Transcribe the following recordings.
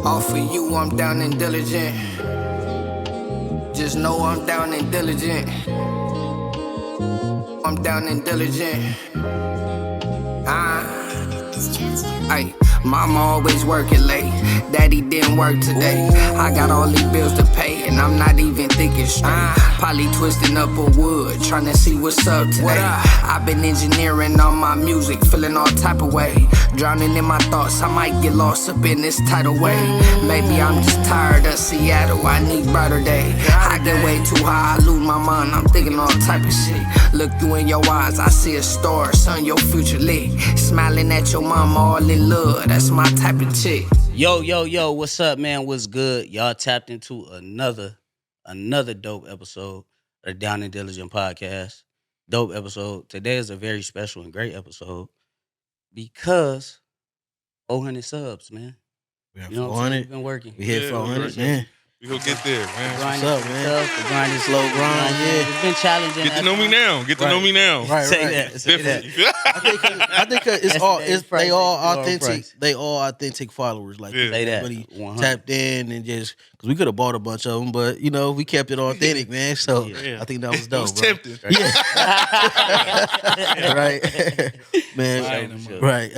All for you, I'm down and diligent. Just know I'm down and diligent. I'm down and diligent. Ay, mama always working late. Daddy didn't work today. I got all these bills to pay, and I'm not even thinking straight. Probably twisting up a wood, trying to see what's up today. I've been engineering all my music, feeling all type of way. Drowning in my thoughts, I might get lost up in this tidal wave. Maybe I'm just tired of Seattle, I need brighter day. I get way too high, I lose my mind, I'm thinking all type of shit. Look through in your eyes, I see a star, son, your future lit. Smiling at your mama, all in love, that's my type of chick. Yo, what's up, man? What's good? Y'all tapped into another dope episode of the Down and Diligent podcast. Dope episode. Today is a very special and great episode because 400 subs, man. We have You know what I'm saying? We've been working. We hit 400, man. We gonna get there, man. What's up, man? The grind is Slow grind, yeah. It's been challenging. Get to know me now. Get to know me now. Right. Say that. I think they all authentic. Price. They all authentic followers. Like Yeah. Say that. really 100. tapped in and just because we could have bought a bunch of them, but we kept it authentic, man. So Yeah. I think that was It dope. was bro. tempting. Right, man. Right.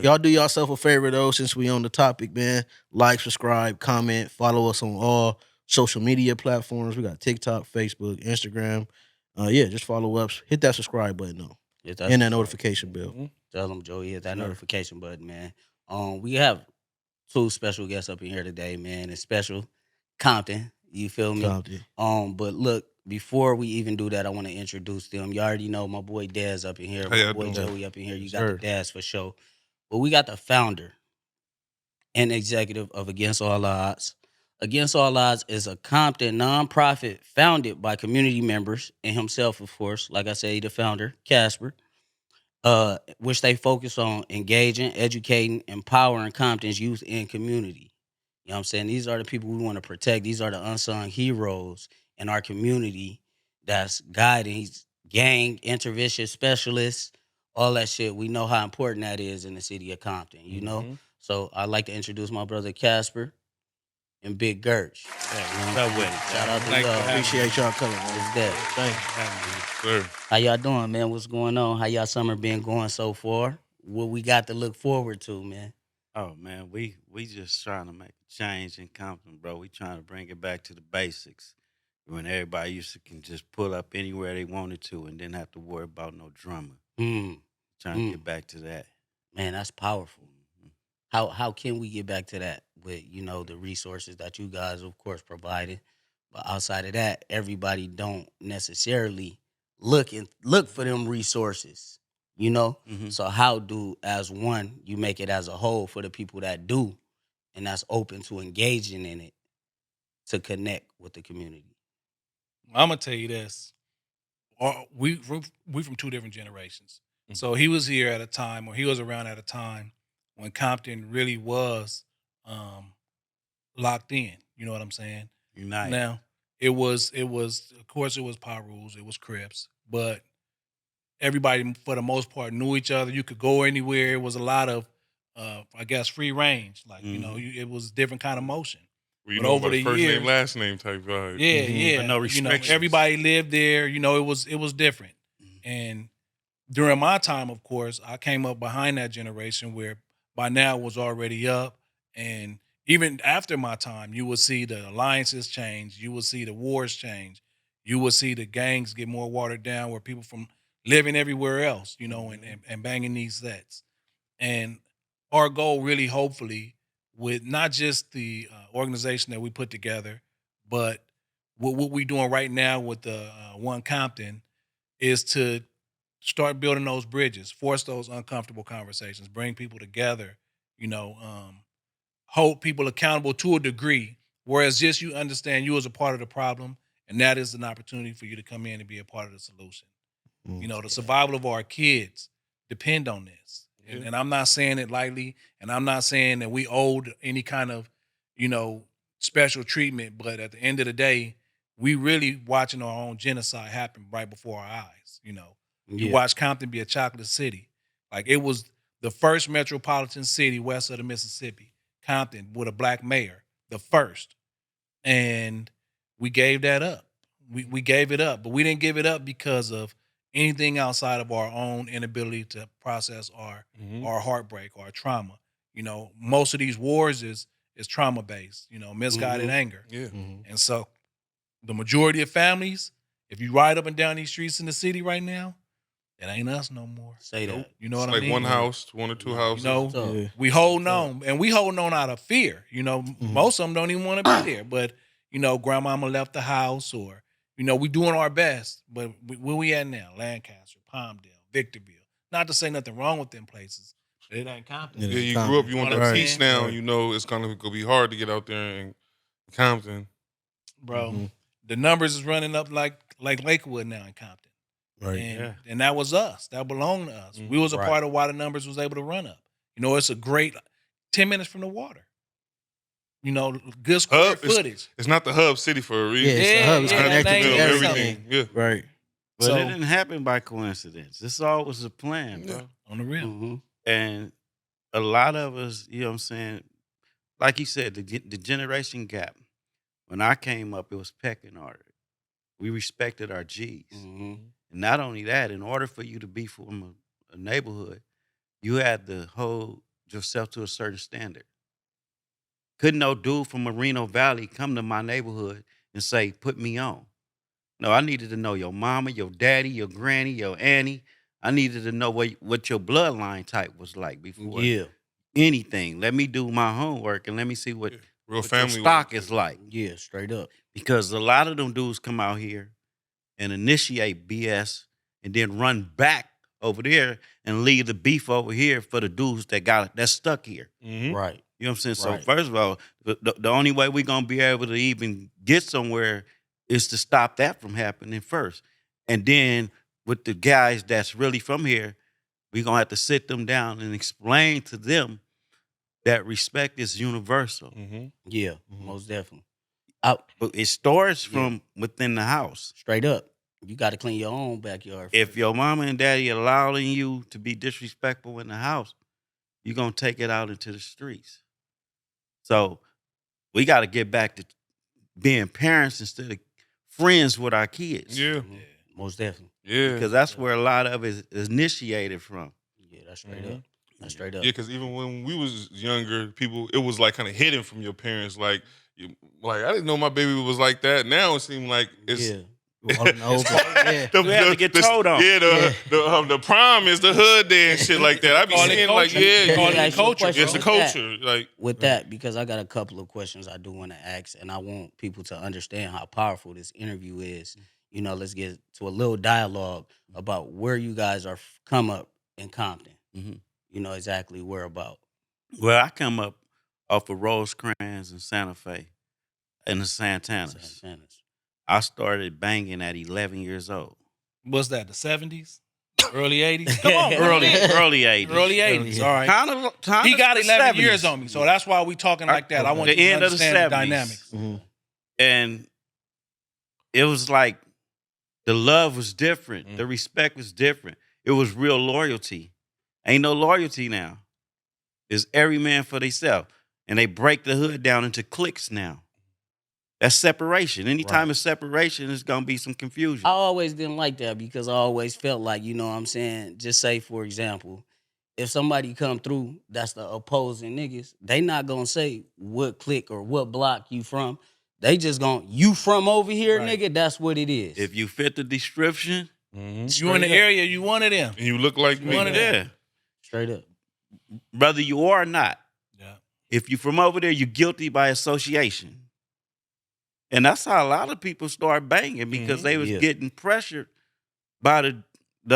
Y'all do yourself a favor though, since we on the topic, man. Like, subscribe, comment, follow us on all social media platforms. We got TikTok, Facebook, Instagram. Just follow us. Hit that subscribe button though, and that notification bell. Tell them, Joey, hit that notification button, man. We have two special guests up in here today, man. It's special Compton. You feel me? Compton. But look, before we even do that, I want to introduce them. You already know my boy Daz up in here. How y'all My boy doing? Joey up in here. You got Sure. the Daz for sure. But we got the founder and executive of Against All Odds. Against All Odds is a Compton nonprofit founded by community members and himself, of course. Like I say, the founder, Casper, which they focus on engaging, educating, empowering Compton's youth and community. You know what I'm saying? These are the people we want to protect. These are the unsung heroes in our community that's guiding. He's gang, intervention specialists, all that shit. We know how important that is in the city of Compton, you know? So I'd like to introduce my brother Casper and Big Girch. Shout out to y'all. Appreciate y'all coming, man. It's that. Thank you. Sir. How y'all doing, man? What's going on? How y'all summer been going so far? What we got to look forward to, man? Oh man, we just trying to make a change in Compton, bro. We trying to bring it back to the basics. When everybody used to can just pull up anywhere they wanted to and didn't have to worry about no drama. Trying to get back to that. Man, that's powerful. How can we get back to that with, the resources that you guys, of course, provided? But outside of that, everybody don't necessarily look for them resources, So how do, as one, you make it as a whole for the people that do and that's open to engaging in it to connect with the community? I'm gonna tell you this: we from two different generations. So he was here at a time, or he was around at a time when Compton really was locked in. You know what I'm saying? Unite. Now it was of course it was power rules, it was Crips, but everybody for the most part knew each other. You could go anywhere. It was a lot of I guess free range. Like it was different kind of motion. We But know over about the first years- name, last name type vibe. Yeah. But no restrictions. Everybody lived there. It was different. And during my time, of course, I came up behind that generation where by now it was already up. And even after my time, you would see the alliances change. You would see the wars change. You would see the gangs get more watered down, where people from living everywhere else, and banging these sets. And our goal really, hopefully, with not just the organization that we put together, but what we're doing right now with the One Compton is to start building those bridges, force those uncomfortable conversations, bring people together, hold people accountable to a degree, whereas just you understand you as a part of the problem, and that is an opportunity for you to come in and be a part of the solution. The survival of our kids depend on this. And I'm not saying it lightly, and I'm not saying that we owed any kind of, special treatment, but at the end of the day, we really watching our own genocide happen right before our eyes, You watch Compton be a chocolate city. Like, it was the first metropolitan city west of the Mississippi. Compton with a black mayor, the first. And we gave that up. We gave it up, but we didn't give it up because of anything outside of our own inability to process our heartbreak, our trauma. You know, most of these wars is trauma based, you know, misguided anger. Yeah. And so the majority of families, if you ride up and down these streets in the city right now, it ain't us no more. Say that. You know It's what like I mean? one house, one or two houses. You know, So, we holding on, and we holding on out of fear. You know, most of them don't even want to be there. But, you know, grandmama left the house, or, you know, we doing our best. But where we at now? Lancaster, Palmdale, Victorville. Not to say nothing wrong with them places. But it ain't Compton. Yeah, you Compton. grew up, you want Right. that peace now, Right. you know it's gonna be hard to get out there in Compton. Bro, the numbers is running up like Lakewood now in Compton. Right. And that was us. That belonged to us. We was a part of why the numbers was able to run up. You know, it's a great 10 minutes from the water. You know, good square footage. It's not the hub city for a reason. Yeah, it's the hub. It's Yeah, connected thank to you. everything. Yeah. Right. But So- it didn't happen by coincidence. This all was a plan, bro. On the real. And a lot of us, you know what I'm saying, like you said, the generation gap. When I came up, it was pecking order. We respected our G's. And not only that, in order for you to be from a neighborhood, you had to hold yourself to a certain standard. Couldn't no dude from Moreno Valley come to my neighborhood and say, put me on. No, I needed to know your mama, your daddy, your granny, your auntie. I needed to know what your bloodline type was like before anything. Let me do my homework and let me see what Real your family stock work. is like. Yeah, straight up. Because a lot of them dudes come out here and initiate BS and then run back over there and leave the beef over here for the dudes that's stuck here. Right. You know what I'm saying? Right. So first of all, the only way we're going to be able to even get somewhere is to stop that from happening first. And then with the guys that's really from here, we're going to have to sit them down and explain to them that respect is universal. Yeah, most definitely. But it starts from within the house. Straight up. You got to clean your own backyard. If first. your mama and daddy allowing you to be disrespectful in the house, you're going to take it out into the streets. So we got to get back to being parents instead of friends with our kids. Yeah. Most definitely. Yeah. Because that's where a lot of it is initiated from. Yeah, that's straight up. That's straight up. Yeah, because even when we was younger, it was like kind of hidden from your parents. Like I didn't know my baby was like that. Now it seems like it's Yeah. Walking over. Yeah. We have to get told on. Yeah, the prime is the hood there and shit like that. I be Call it seeing culture. like, Call it Ask you a culture, question it's the with culture. Like With that, because I got a couple of questions I do want to ask, and I want people to understand how powerful this interview is. You know, let's get to a little dialogue about where you guys are come up in Compton. You know exactly where about. Well, I come up off of Rosecrans and Santa Fe and the Santanas. Santanas. I started banging at 11 years old. What's that, the 70s? Early 80s? Come on, Early man. 80s. Early 80s, all right. Kind He of got the 11 70s. years on me, so that's why we talking like that. I want The you to end of the understand the 70s. dynamics. And it was like the love was different. The respect was different. It was real loyalty. Ain't no loyalty now. It's every man for themselves. And they break the hood down into cliques now. That's separation. Anytime it's separation, there's going to be some confusion. I always didn't like that because I always felt like, you know what I'm saying, just say, for example, if somebody come through that's the opposing niggas, they not going to say what clique or what block you from. They just going, you from over here, nigga, that's what it is. If you fit the description, You in the area, you one of them. and you look like me. One of them. yeah, Straight up. whether you are or not, Yeah. if you from over there, you're guilty by association. And that's how a lot of people start banging because they was getting pressured by the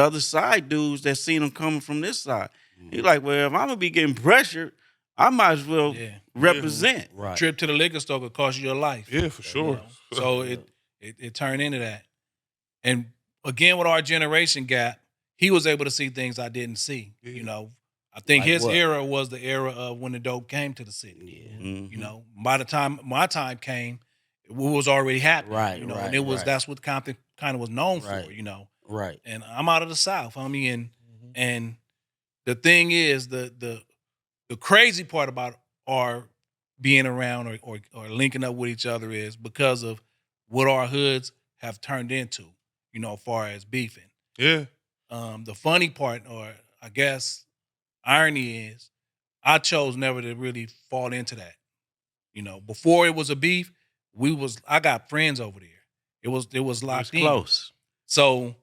other side dudes that seen them coming from this side. You're like, well, if I'm gonna be getting pressured, I might as well represent. Right. Trip to the liquor store could cost you your life. Yeah, for sure. So it turned into that. And again, with our generation gap, he was able to see things I didn't see. You know, I think Like his what? era was the era of when the dope came to the city. Yeah. Mhm. You know, by the time my time came, it was already happening. Right, You know, right, and it was right. that's what Compton kind of was known Right. for. You know, Right. and I'm out of the South. I mean, and the thing is, the crazy part about our being around or linking up with each other is because of what our hoods have turned into, as far as beefing. Yeah. The funny part, or I guess irony, is I chose never to really fall into that. Before it was a beef, I got friends over there. It was locked in. Close. So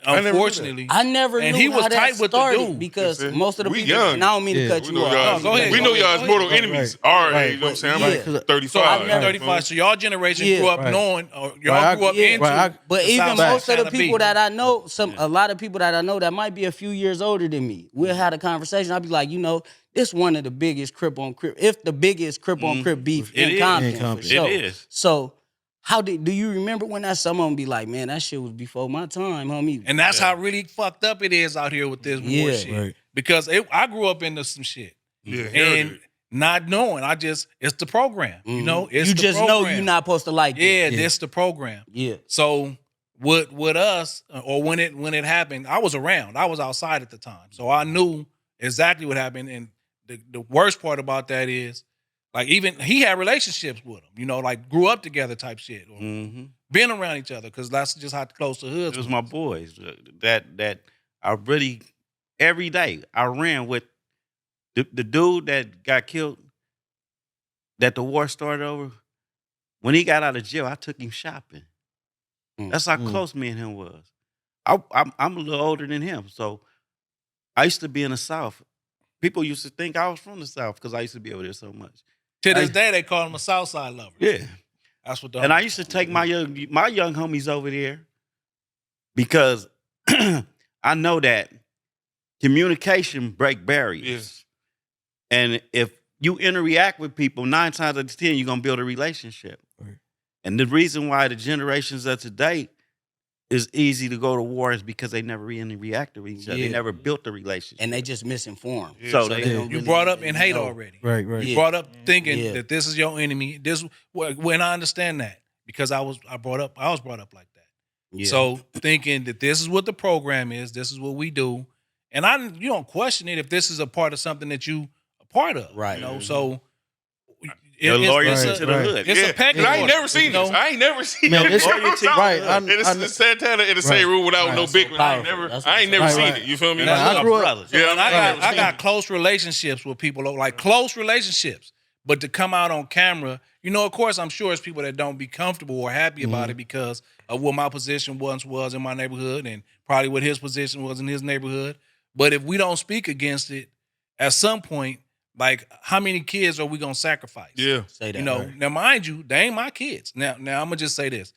unfortunately, I never knew he was how that tight with the started dude. because Yes, most of the we people, young. and I don't mean to cut We you know off. y'all. go ahead. We know y'all as mortal Right, enemies. right. Our Right, age, you know what I'm saying? yeah. I'm like 35. So I never- 35. So y'all generation Yeah. grew up Right. knowing, or y'all Right, grew up yeah. into. Right, But the even South most of the Side people beef. that I know, a lot of people that I know that might be a few years older than me, we'll have a conversation. I'll be like, this one of the biggest Crip on Crip, if the biggest Crip on Crip beef It in is. Compton, In Compton. for sure. It is. So do you remember when some of them be like, man, that shit was before my time, homie? And that's how really fucked up it is out here with this war Yeah. shit. Right. Because I grew up into some shit. Yeah, And not knowing, it's the program. It's you the just know program. you're not supposed to like Yeah, this. this the program. Yeah. So with us, or when it happened, I was around. I was outside at the time. So I knew exactly what happened. And the worst part about that is, like, even he had relationships with him, like grew up together type shit. Or been around each other, because that's just how close the hoods It was my boys that I really, every day I ran with the dude that got killed, that the war started over. When he got out of jail, I took him shopping. That's how close me and him was. I'm a little older than him, so I used to be in the South. People used to think I was from the South because I used to be over there so much. To this day, they call him a South Side lover. Yeah. That's what. And I used to take my young homies over there because I know that communication break barriers. And if you interact with people, 9 times out of 10, you're gonna build a relationship. Right. And the reason why the generations of today is easy to go to war is because they never really reacted with each other. Yeah. They never built a relationship. And they just misinformed. So they they- don't You really brought up in hate know. already. Right. You Yeah. brought up thinking Yeah. that this is your enemy. When I understand that, because I was brought up like that. Yeah. So thinking that this is what the program is, this is what we do, and you don't question it if this is a part of something that you a part of, Right. So You're loyal right, to the right. hood. It's a pecking I ain't order, never seen this. I ain't never seen Man, this. it's- right, And it's in Santana in the same room without no big one. I ain't never That's seen right. it. You feel me? Right, I grew up- brothers. Yeah, And I never got seen close relationships with people, like close relationships. But to come out on camera, of course, I'm sure it's people that don't be comfortable or happy about it because of what my position once was in my neighborhood and probably what his position was in his neighborhood. But if we don't speak against it, at some point, like, how many kids are we gonna sacrifice? Yeah. Say that. right. Now mind you, they ain't my kids. Now I'm gonna just say this.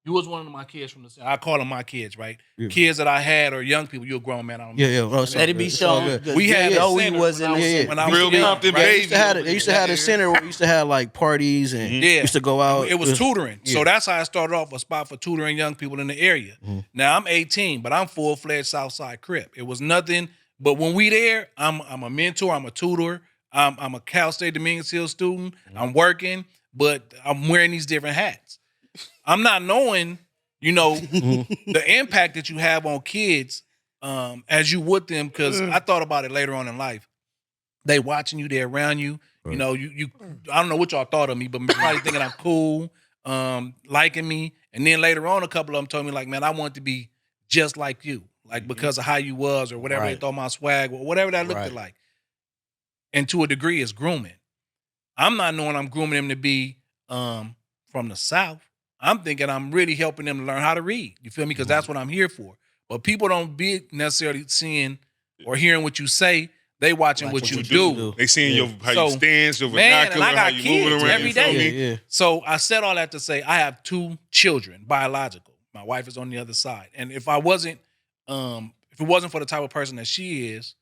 You was one of my kids from the I call them my kids, right? Yeah. Kids that I had or young people. You're a grown man. I don't know. Yeah. Oh, it's all Let it be good. It's all shown. good. We had no, a he center was in when I the when I was Real young, Compton right? They baby. used to have a center where we used to have like parties and Yeah. used to go out. It was tutoring. Yeah. So that's how I started off, a spot for tutoring young people in the area. Now I'm 18, but I'm full-fledged South Side CRIP. It was nothing, but when we there, I'm a mentor, I'm a tutor, I'm a Cal State Dominguez Hill student, I'm working, but I'm wearing these different hats. I'm not knowing, the impact that you have on kids as you with them, because I thought about it later on in life. They watching you, they're around you. Right. You I don't know what y'all thought of me, but probably thinking I'm cool, liking me. And then later on, a couple of them told me, like, man, I want to be just like you, like because of how you was or whatever they Right. thought my swag or whatever that looked Right. like. And to a degree, it's grooming. I'm not knowing I'm grooming them to be from the South. I'm thinking I'm really helping them to learn how to read. You feel me? Because that's what I'm here for. But people don't be necessarily seeing or hearing what you say. They watching what you do. They seeing how So, you stand, your man, and vernacular, I how got you kids moving around. every you feel day. me? Yeah. So I said all that to say I have 2 children, biological. My wife is on the other side. And if it wasn't for the type of person that she is,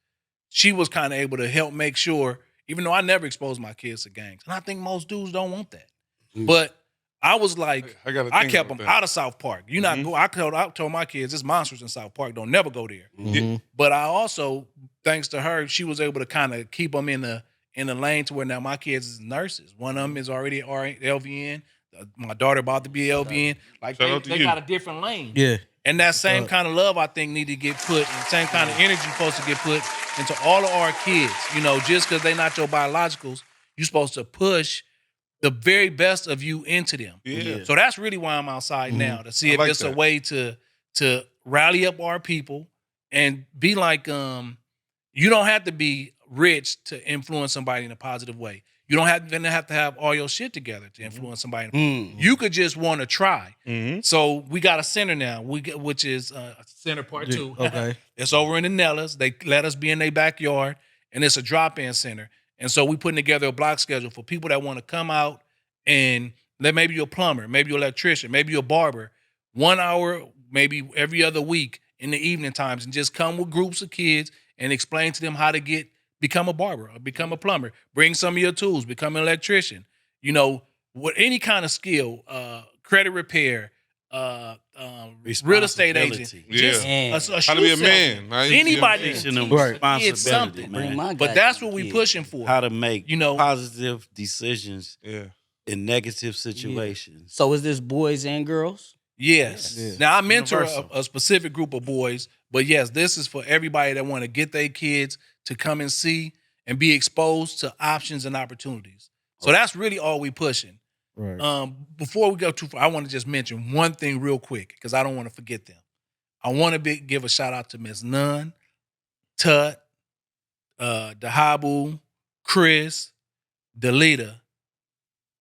she was kind of able to help make sure, even though I never exposed my kids to gangs. And I think most dudes don't want that. But I was like, I gotta I think kept about them that. out of South Park. You not go. I told my kids, it's monsters in South Park. Don't never go there. Mhm. But I also, thanks to her, she was able to kind of keep them in the lane to where now my kids is nurses. One of them is already LVN. My daughter about to be LVN. Like Shout out to they you. got a different lane. Yeah. And that same kind of love, I think, need to get put, and same kind of energy supposed to get put into all of our kids. Just because they're not your biologicals, You're supposed to push the very best of you into them. Yeah. So that's really why I'm outside now, to see I if like it's a that. way to rally up our people and be like, you don't have to be rich to influence somebody in a positive way. You don't have to have all your shit together to influence somebody. You could just want to try. So we got a center now, which is center part 2. Okay. It's over in the Nellis. They let us be in their backyard, and it's a drop-in center. And so we putting together a block schedule for people that want to come out and maybe you're a plumber, maybe you're an electrician, maybe you're a barber, 1 hour, maybe every other week in the evening times, and just come with groups of kids and explain to them how to become a barber or become a plumber. Bring some of your tools, become an electrician. You know, with any kind of skill, credit repair, real estate agent, just a How to be a shoe man. Anybody Teaching them Right. responsibility, something. man. But that's what we pushing for. How to make You know, positive decisions Yeah. in negative situations. So is this boys and girls? Yes. Yeah. Now I mentor Universal. a specific group of boys, but yes, this is for everybody that want to get their kids to come and see and be exposed to options and opportunities. So that's really all we pushing. Right. Before we go too far, I want to just mention one thing real quick because I don't want to forget them. I want to give a shout out to Miss Nunn, Tut, Dahabu, Chris, Delita.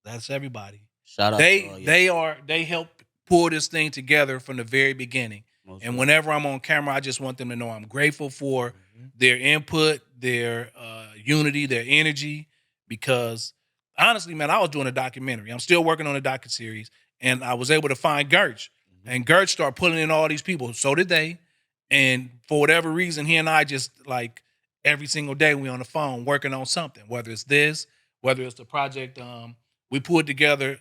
That's everybody. Shout out to all y'all. They helped pull this thing together from the very beginning. And whenever I'm on camera, I just want them to know I'm grateful for their input, their unity, their energy, because honestly, man, I was doing a documentary. I'm still working on a docuseries, and I was able to find Girch. And Girch started pulling in all these people. So did they. And for whatever reason, he and I just, like, every single day we on the phone working on something, whether it's this, whether it's the project. We pulled together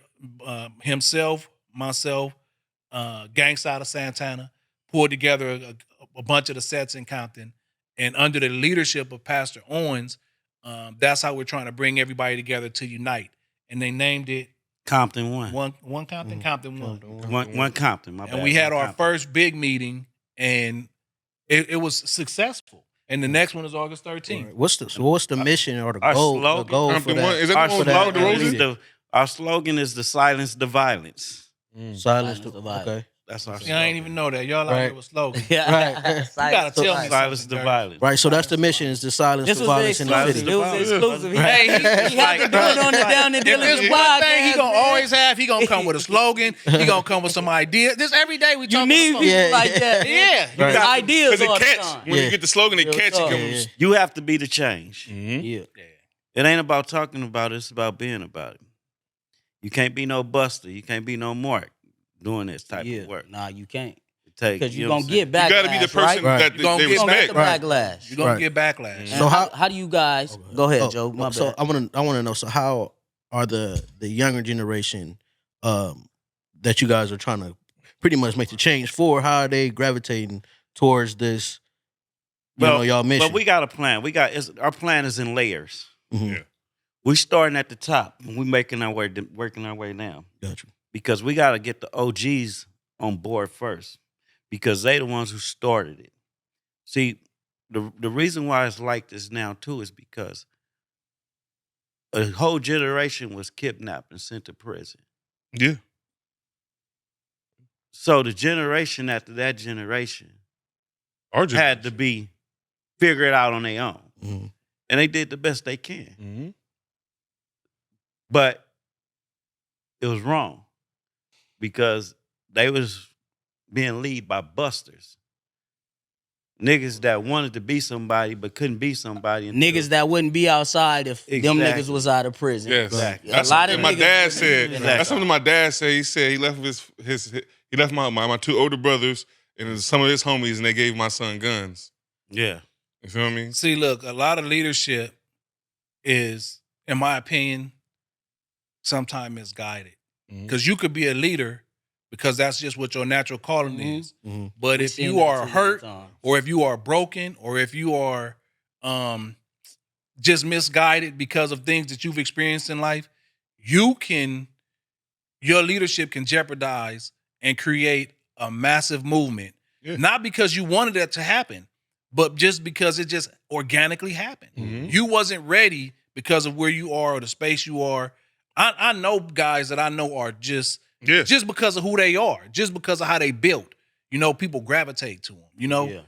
himself, myself, Gangsta out of Santana, pulled together a bunch of the sets in Compton. And under the leadership of Pastor Owens, that's how we're trying to bring everybody together to unite. And they named it Compton one. One Compton, Compton one. One Compton, my bad. And we had One our Compton. first big meeting, and it was successful. And the next one is August 13th. Right. What's the mission or the Our goal? slogan- The goal for Compton that? one. Is that Our the one with slogan, the is roses? our slogan is to silence the violence. Silence the violence. Okay. That's our See, I ain't even know that. Y'all out Right. here with slogan. Yeah. Right. You gotta tell me silence something, the Girch. violence. Right. So that's the mission: is to silence This the was violence in the exclusive. city. It was exclusive. He, Hey, he had to do it on the Down and If Diligent there's one thing he podcast. gonna man. always have, he gonna come with a slogan. He gonna come with some idea. This every day we You talk need about people Yeah, like that. Yeah. You got ideas Because all it the catch. time. When you get the slogan, it Real catch. talk. It comes. You have to be the change. Yeah. It ain't about talking about it, it's about being about it. You can't be no buster. You can't be no mark doing this type of work. Nah, you can't. It take, Because you you're know going what to I'm get backlash, You got to be the person Right. that You gonna they get You're respect. going to get the backlash. You're gonna Right. get backlash. And So how do you guys go ahead, Joe? My So bad. I want to know. So how are the younger generation that you guys are trying to pretty much make the change for? How are they gravitating towards this? Y'all mission. But we got a plan. Our plan is in layers. Mhm. Yeah. We starting at the top and we working our way down. Gotcha. Because we got to get the OGs on board first, because they the ones who started it. See, the reason why it's like this now too is because a whole generation was kidnapped and sent to prison. Yeah. So the generation after that generation Our had to be figure it out on their own, Mhm. and they did the best they can. Mm-hmm. But it was wrong because they was being led by busters. Niggas that wanted to be somebody but couldn't be somebody. Niggas that wouldn't be outside if them Exactly. niggas was out of prison. Yes. Exactly. That's A lot of something my niggas- dad said. Exactly. That's something my dad said. He said he left he left my two older brothers and some of his homies, and they gave my son guns. Yeah. You feel me? See, look, a lot of leadership is, in my opinion, sometimes misguided. Because you could be a leader because that's just what your natural calling is. Mhm. But We if seen you that are too many hurt, times. or if you are broken, or if you are just misguided because of things that you've experienced in life, your leadership can jeopardize and create a massive movement. Yeah. Not because you wanted that to happen, but just because it just organically happened. Mhm. You wasn't ready because of where you are or the space you are. I know guys that I know are just because of who they are, just because of how they built. People gravitate to them. Yeah.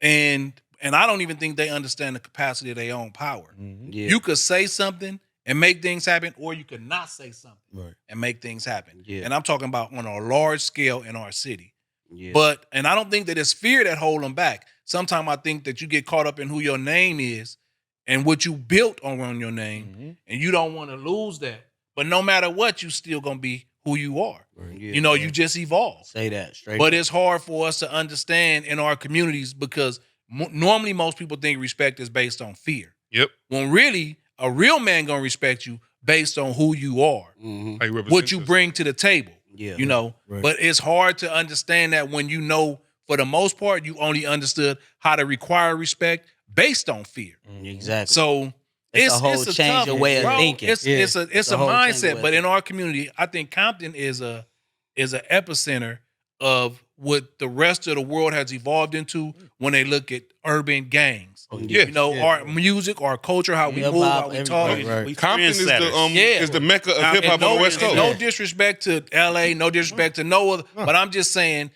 And I don't even think they understand the capacity of their own power. Yeah. You could say something and make things happen, or you could not say something Right. and make things happen. Yeah. And I'm talking about on a large scale in our city. Yeah. And I don't think that it's fear that hold them back. Sometimes I think that you get caught up in who your name is and what you built around your name, and you don't want to lose that. But no matter what, you still gonna be who you are. Right. Yeah. You just evolve. Say that straight. But it's hard for us to understand in our communities because normally most people think respect is based on fear. Yep. When really a real man gonna respect you based on who you are, How you represent what you yourself. bring to the table. Yeah. Right. But it's hard to understand that when for the most part, you only understood how to require respect based on fear. Exactly. So It's a whole change of way of thinking. It's a a whole change of way mindset. of But in thinking. our community, I think Compton is an epicenter of what the rest of the world has evolved into when they look at urban gangs. Yeah. Our music, our culture, how we Hip move, hop, how we everything. talk. Right. We Compton is trendsetters. is the mecca of hip hop on the West Coast. No disrespect to LA, no disrespect to no other, but I'm just saying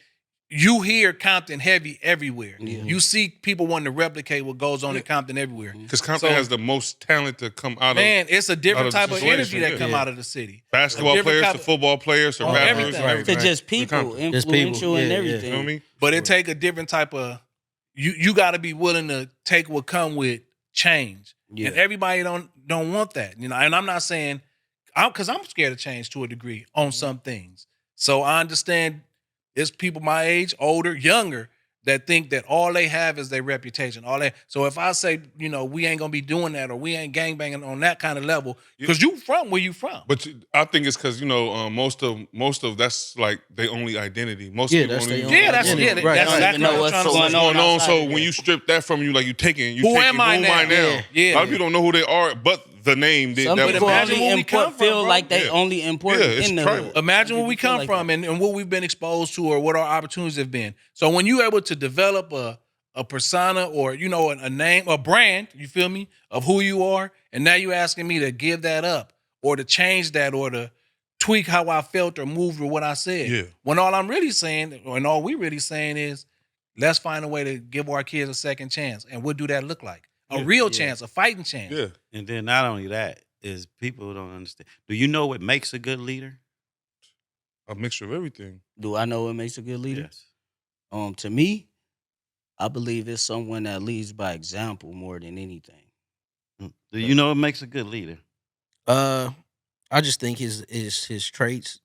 you hear Compton heavy everywhere. Yeah. You see people wanting to replicate what goes on in Compton everywhere. Because Compton So- has the most talent to come out Man, it's a different out of type of situation, energy that yeah. come Yeah. out of the city. of basketball A different players type to of- football players to Oh, rappers. everything. Right. to just people, Compton. Just people. influential and Yeah, yeah. everything. You know what I mean? But it take a different type of you got to be willing to take what come with change. Yeah. And everybody don't want that. And I'm not saying because I'm scared of change to a degree on some things. So I understand there's people my age, older, younger, that think that all they have is their reputation. So if I say, we ain't gonna be doing that or we ain't gangbanging on that kind of level, because you from where you from. But I think it's because most of that's like their only identity. Most Yeah, people that's only their Yeah, that's identity. yeah, Right. that's Right. exactly know what I'm what's trying to going say. on. going on. outside So of when that. you strip that from you, like you taking Who am I now? now? Yeah. A lot of people don't know who they are, but the name. Some that people was imagine only where we come from, feel bro. like they Yeah. only important Yeah, it's in the tribal. hood. Imagine Some where we people feel come like from that. and what we've been exposed to or what our opportunities have been. So when you're able to develop a persona or, a name, a brand, you feel me, of who you are, and now you asking me to give that up or to change that or to tweak how I felt or moved or what I said. Yeah. When all I'm really saying, and all we really saying is, let's find a way to give our kids a second chance. And what do that look like? A real chance, a fighting chance. Yeah. And then not only that is people don't understand. Do you know what makes a good leader? A mixture of everything. Do I know what makes a good leader? Yes. To me, I believe it's someone that leads by example more than anything. Do you know what makes a good leader? I just think his traits,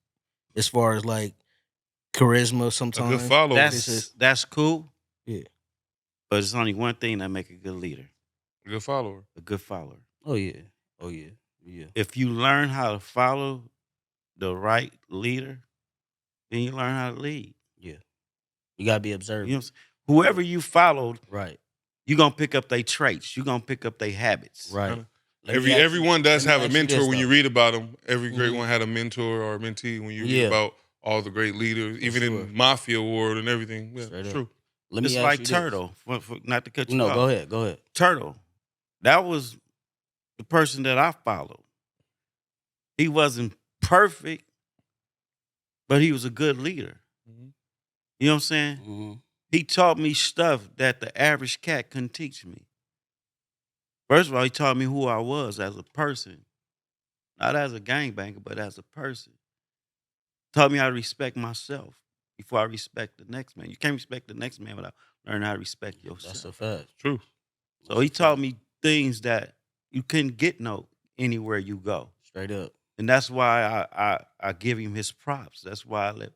as far as like charisma, A sometimes. good follower. That's cool. Yeah. But it's only one thing that make a good leader: A good follower. a good follower. Oh yeah. Oh yeah. Yeah. If you learn how to follow the right leader, then you learn how to lead. Yeah. You gotta be observant. You know, whoever you followed, Right. you're gonna pick up their traits. You're gonna pick up their habits. Right. Let me Everyone does let me have a ask you mentor this, when you though. read about them. Every great Mhm. one had a mentor or a mentee when you read Yeah. about all the great leaders, even sure. in mafia world and everything. Yeah, Straight it's up. true. Let me It's ask like you this. Turtle. Not to cut you No, off. go ahead. Go ahead. Turtle. That was the person that I followed. He wasn't perfect, but he was a good leader. Mhm. You know what I'm saying? Mm-hmm. He taught me stuff that the average cat couldn't teach me. First of all, he taught me who I was as a person. Not as a gangbanger, but as a person. Taught me how to respect myself before I respect the next man. You can't respect the next man without learning how to respect yourself. That's a fact. True. So he taught me things that you couldn't get anywhere you go. Straight up. And that's why I give him his props. That's why I let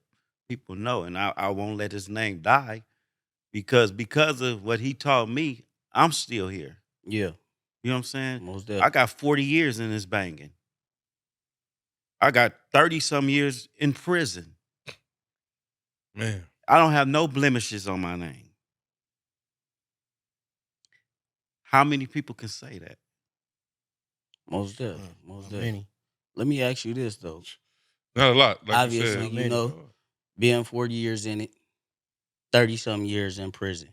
people know. And I won't let his name die because of what he taught me, I'm still here. Yeah. You know what I'm saying? Most I definitely. got 40 years in this banging. I got 30-some years in prison. Man. I don't have no blemishes on my name. How many people can say that? Most definitely. Most definitely. Many. Let me ask you this though. Not a lot. Like Obviously, you said. being 40 years in it, 30-some years in prison.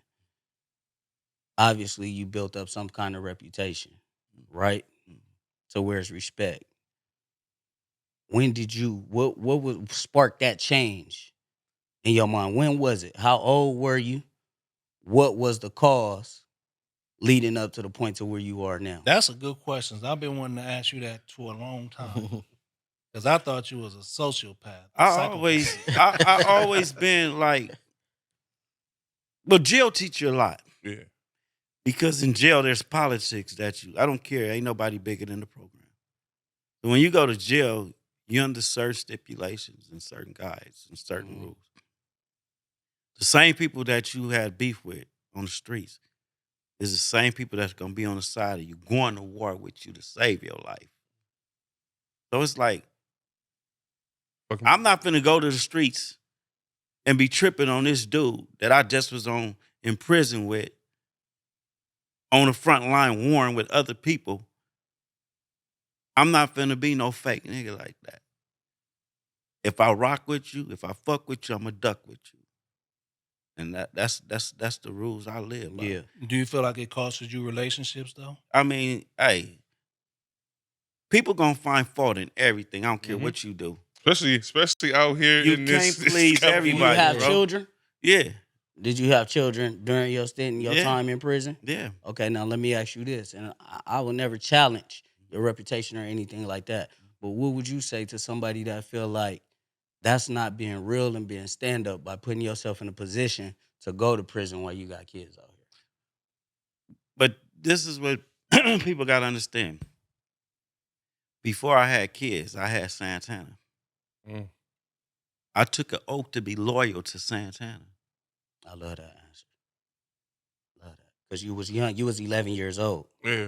Obviously, you built up some kind of reputation, right? to where it's respect. When did you what would spark that change in your mind? When was it? How old were you? What was the cause leading up to the point to where you are now? That's a good question. I've been wanting to ask you that for a long time. Because I thought you was a sociopath. I always been like, but jail teach you a lot. Yeah. Because in jail, there's politics I don't care. Ain't nobody bigger than the program. So when you go to jail, you're under certain stipulations and certain guides and certain rules. The same people that you had beef with on the streets is the same people that's going to be on the side of you, going to war with you to save your life. So it's like, I'm not finna go to the streets and be tripping on this dude that I just was in prison with, on the front line warring with other people. I'm not finna be no fake nigga like that. If I rock with you, if I fuck with you, I'ma duck with you. And that's the rules I live by. Yeah. Do you feel like it costs you relationships though? I mean, hey, people gonna find fault in everything. I don't care what you do. Especially out here You in this. can't please Did everybody. you have bro. children? Yeah. Did you have children during your stint in your Yeah. time in prison? Yeah. Okay, now let me ask you this, and I will never challenge your reputation or anything like that. But what would you say to somebody that feel like that's not being real and being stand up by putting yourself in a position to go to prison while you got kids out here? But this is what people got to understand. Before I had kids, I had Santana. I took an oath to be loyal to Santana. I love that answer. Love that. Because you was young. You was 11 years old. Yeah.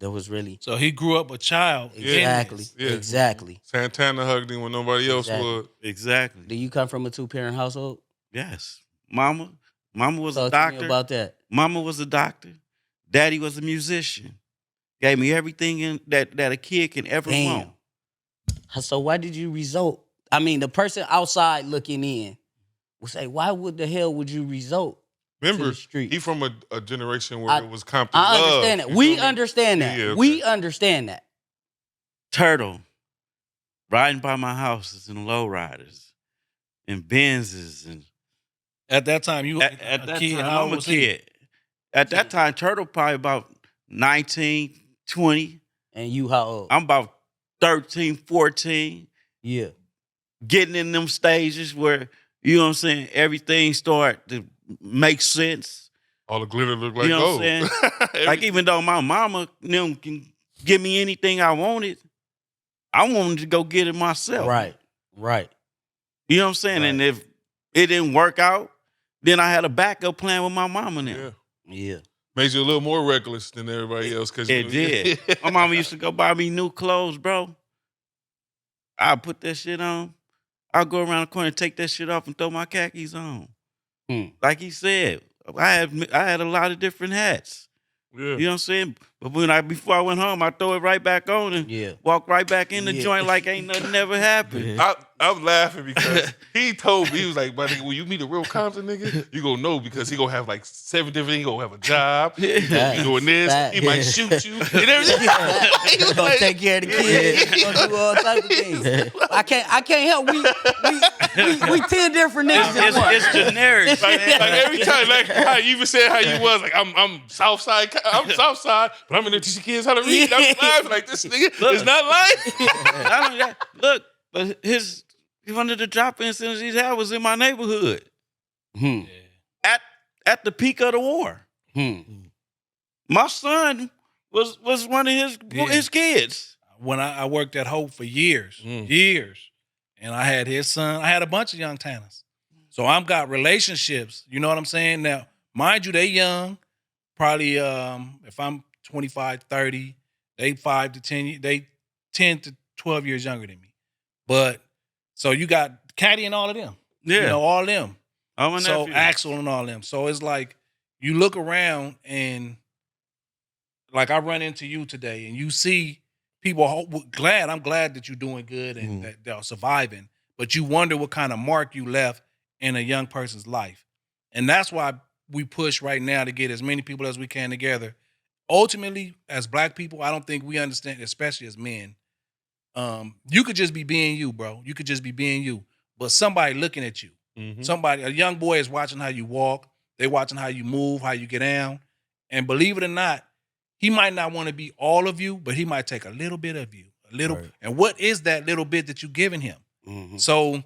That was really... So he grew up a child. Exactly. Yeah. Exactly. Santana hugged him when nobody else would. Exactly. Do you come from a 2-parent household? Yes. Mama was a Talk to doctor. me about that. Mama was a doctor. Daddy was a musician. Gave me everything that a kid can ever want. So why did you result? I mean, the person outside looking in would say, why the hell would you result Remember, to the street? he from a generation where it was Compton I love. understand that. You We feel me? understand that. Yeah, okay. We understand that. Turtle. Riding by my houses in lowriders and Benzes. And At that time, you at a that kid. time, How I'm old a was he? kid. At that time, Turtle probably about 19, 20. And you how old? I'm about 13, 14. Yeah. Getting in them stages where, you know what I'm saying, everything start to make sense. All the glitter look like You know gold. what I'm saying? Like, even though my mama can give me anything I wanted, I wanted to go get it myself. Right. You know what I'm saying? Right. And if it didn't work out, then I had a backup plan with my mama now. Yeah. Made you a little more reckless than everybody else. It did. My mama used to go buy me new clothes, bro. I put that shit on. I'll go around the corner and take that shit off and throw my khakis on. Like he said, I had a lot of different hats. Yeah. You know what I'm saying? But before I went home, I throw it right back on and walk right back in the joint like ain't nothing ever happened. I'm laughing because he told me, he was like, "My nigga, when you meet a real Compton nigga, you gonna know because he gonna have like 7 different things. He gonna have a job. He gonna be doing this. He might shoot you and everything. He was gonna take care of the kids. He gonna do all type of things. I can't help. We 10 different niggas at once. It's generic. Like every time, like how you even said how you was, like I'm Southside, but I'm in there teaching kids how to read. I'm laughing like this nigga is not lying. Not only that, look, but one of the drop-in centers he had was in my neighborhood. At the peak of the war. My son was one of his kids. When I worked at Hope for years, and I had his son. I had a bunch of young Tanners. So I've got relationships. You know what I'm saying? Now, mind you, they young. Probably if I'm 25, 30, they 5 to 10, they 10 to 12 years younger than me. But so you got Caddy and all of them. Yeah. You know, all of them. So nephew. Axel and all of them. So it's like you look around and like I run into you today and you see people I'm glad that you're doing good and that they're surviving. But you wonder what kind of mark you left in a young person's life. And that's why we push right now to get as many people as we can together ultimately, as black people, I don't think we understand, especially as men. You could just be being you, bro. You could just be being you. But somebody looking at you. Somebody, a young boy is watching how you walk. They watching how you move, how you get down. And believe it or not, he might not want to be all of you, but he might take a little bit of you. A little. Right. And what is that little bit that you're giving him? So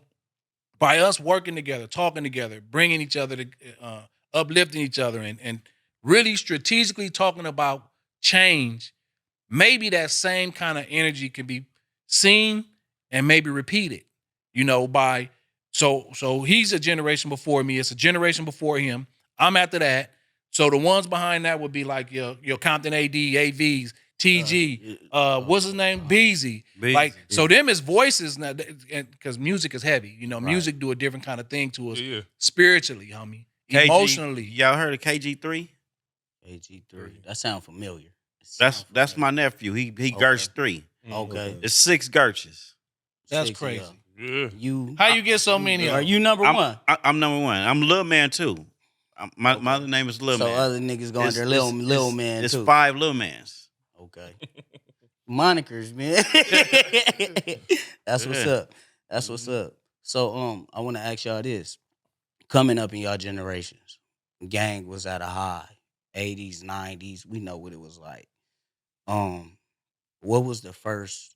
by us working together, talking together, bringing each other to, uplifting each other, and really strategically talking about change, maybe that same kind of energy can be seen and maybe repeated, by so he's a generation before me. It's a generation before him. I'm after that. So the ones behind that would be like your Compton A.D, AVs, TG, what's his name? Beezy. Like, so them is voices now, because music is heavy. Music do a different kind of thing to us spiritually, homie. Emotionally. Y'all heard of KG3? KG3. That sound familiar. That's my nephew. He Girch 3. Okay. It's 6 Girches. That's crazy. Yeah. How you get so many? Are you number one? I'm number one. I'm Lil Man too. My other name is Lil Man. So other niggas going there, Lil Man it's too. It's 5 Lil Mans. Okay. Monikers, man. That's what's up. That's what's up. So I want to ask y'all this. Coming up in y'all generations, gang was at a high. 80s, 90s, we know what it was like. What was the first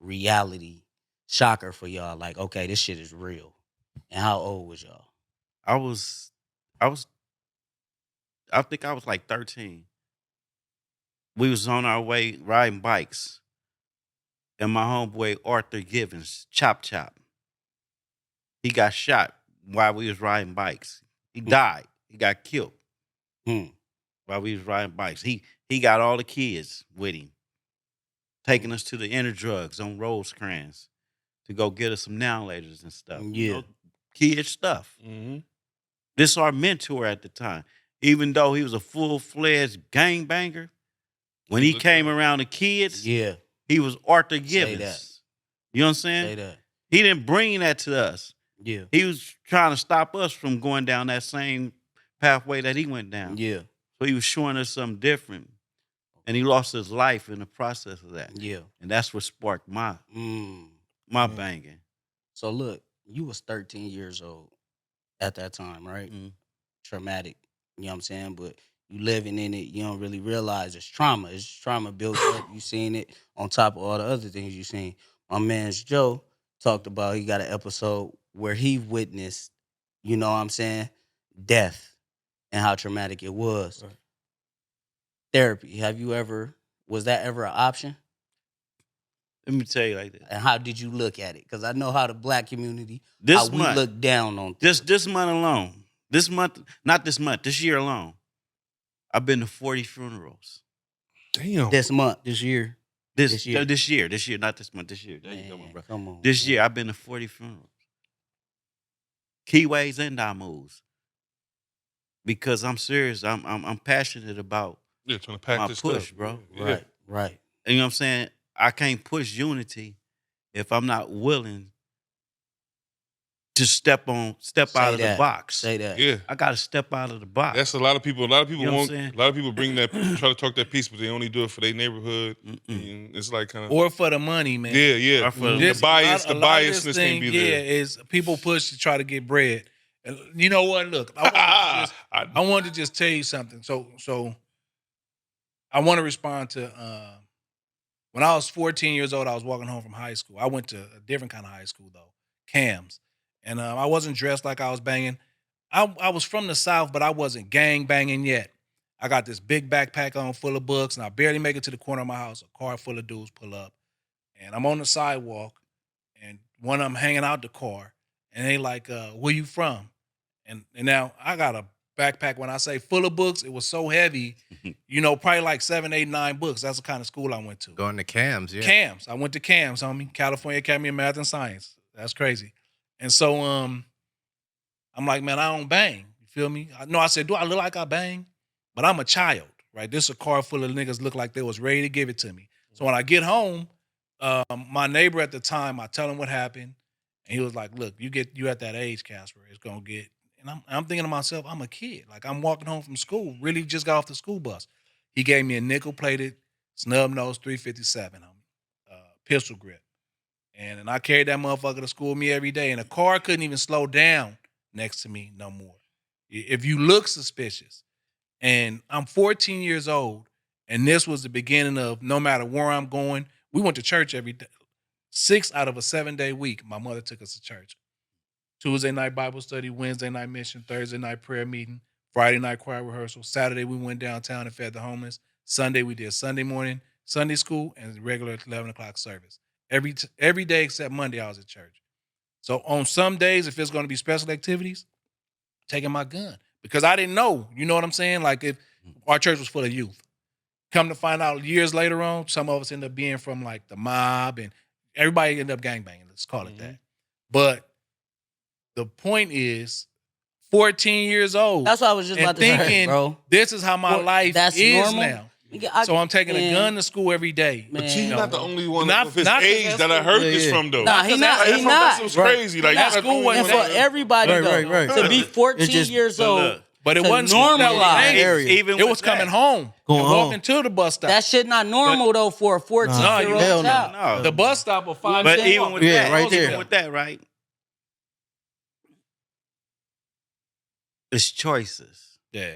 reality shocker for y'all? Like, okay, this shit is real. And how old was y'all? I think I was like 13. We was on our way riding bikes. And my homeboy Arthur Givens, Chop, he got shot while we was riding bikes. He died. He got killed while we was riding bikes. He got all the kids with him, taking us to the inner drugs on Rosecrans to go get us some now laters and stuff. Yeah. Kid stuff. This is our mentor at the time. Even though he was a full-fledged gangbanger, when he came around the kids, he was Arthur Givens. You know what I'm saying? Say that. He didn't bring that to us. Yeah. He was trying to stop us from going down that same pathway that he went down. Yeah. So he was showing us something different. And he lost his life in the process of that. Yeah. And that's what sparked my banging. So look, you was 13 years old at that time, right? Traumatic, you know what I'm saying? But you living in it, you don't really realize it's trauma. It's trauma built up. You seen it on top of all the other things you seen. My man's Joe talked about, he got an episode where he witnessed, you know what I'm saying, death and how traumatic it was. Right. Therapy, was that ever an option? Let me tell you like this. And how did you look at it? Because I know how the black community, we look down on things. This month alone, this year alone, I've been to 40 funerals. Damn. This month, this year. This year, not this month, this year. There you go, my brother. Come on. This year, I've been to 40 funerals. Keyways and moves. Because I'm serious. I'm passionate about trying to pack my this push, stuff, bro. Right. And you know what I'm saying? I can't push unity if I'm not willing to step out of the box. Say that. Yeah. I gotta step out of the box. That's a lot of people. A lot of people You know want. what I'm saying? A lot of people bring that, try to talk that piece, but they only do it for their neighborhood. And it's like kind of Or for the money, man. Yeah. Or for The biasness can't be there. Is people push to try to get bread. And you know what? Look, I wanted to just tell you something. So I want to respond to when I was 14 years old, I was walking home from high school. I went to a different kind of high school though, Cams. And I wasn't dressed like I was banging. I was from the South, but I wasn't gang banging yet. I got this big backpack on full of books, and I barely make it to the corner of my house. A car full of dudes pull up, and I'm on the sidewalk, and one of them hanging out the car, and they like, where you from? And now I got a backpack. When I say full of books, it was so heavy, probably like 7, 8, 9 books. That's the kind of school I went to. Going to Cams, yeah. Cams. I went to Cams, homie. California Academy of Math and Science. That's crazy. And so I'm like, man, I don't bang. You feel me? I said, do I look like I bang? But I'm a child, right? This is a car full of niggas look like they was ready to give it to me. So when I get home, my neighbor at the time, I tell him what happened. And he was like, look, you at that age, Casper, it's going to get. And I'm thinking to myself, I'm a kid. Like, I'm walking home from school, really just got off the school bus. He gave me a nickel-plated snub nose 357 pistol grip. And I carried that motherfucker to school with me every day. And a car couldn't even slow down next to me no more. If you look suspicious. And I'm 14 years old, and this was the beginning of no matter where I'm going. We went to church every day. 6 out of a 7-day week, my mother took us to church. Tuesday night Bible study, Wednesday night mission, Thursday night prayer meeting, Friday night choir rehearsal. Saturday we went downtown and fed the homeless. Sunday we did Sunday morning, Sunday school, and regular 11 o'clock service. Every day except Monday I was at church. So on some days, if it's going to be special activities, taking my gun. Because I didn't know, you know what I'm saying? Like if our church was full of youth. Come to find out years later on, some of us end up being from like the mob and everybody ended up gangbanging. Let's call it that. But the point is, 14 years old. That's what I was just about to say, bro. This is how my life is normal now. So I'm taking a gun to school every day. But you're not the only one of his age that I heard this from, though. Nah, he not. That was crazy. Like that school wasn't for everybody, though. To be 14 years old. But it wasn't normalized. Even it was coming home, walking to the bus stop. That shit not normal though for a 14-year-old child. No. The bus stop of 5. But even with that, right there, with that, right? It's choices. Yeah.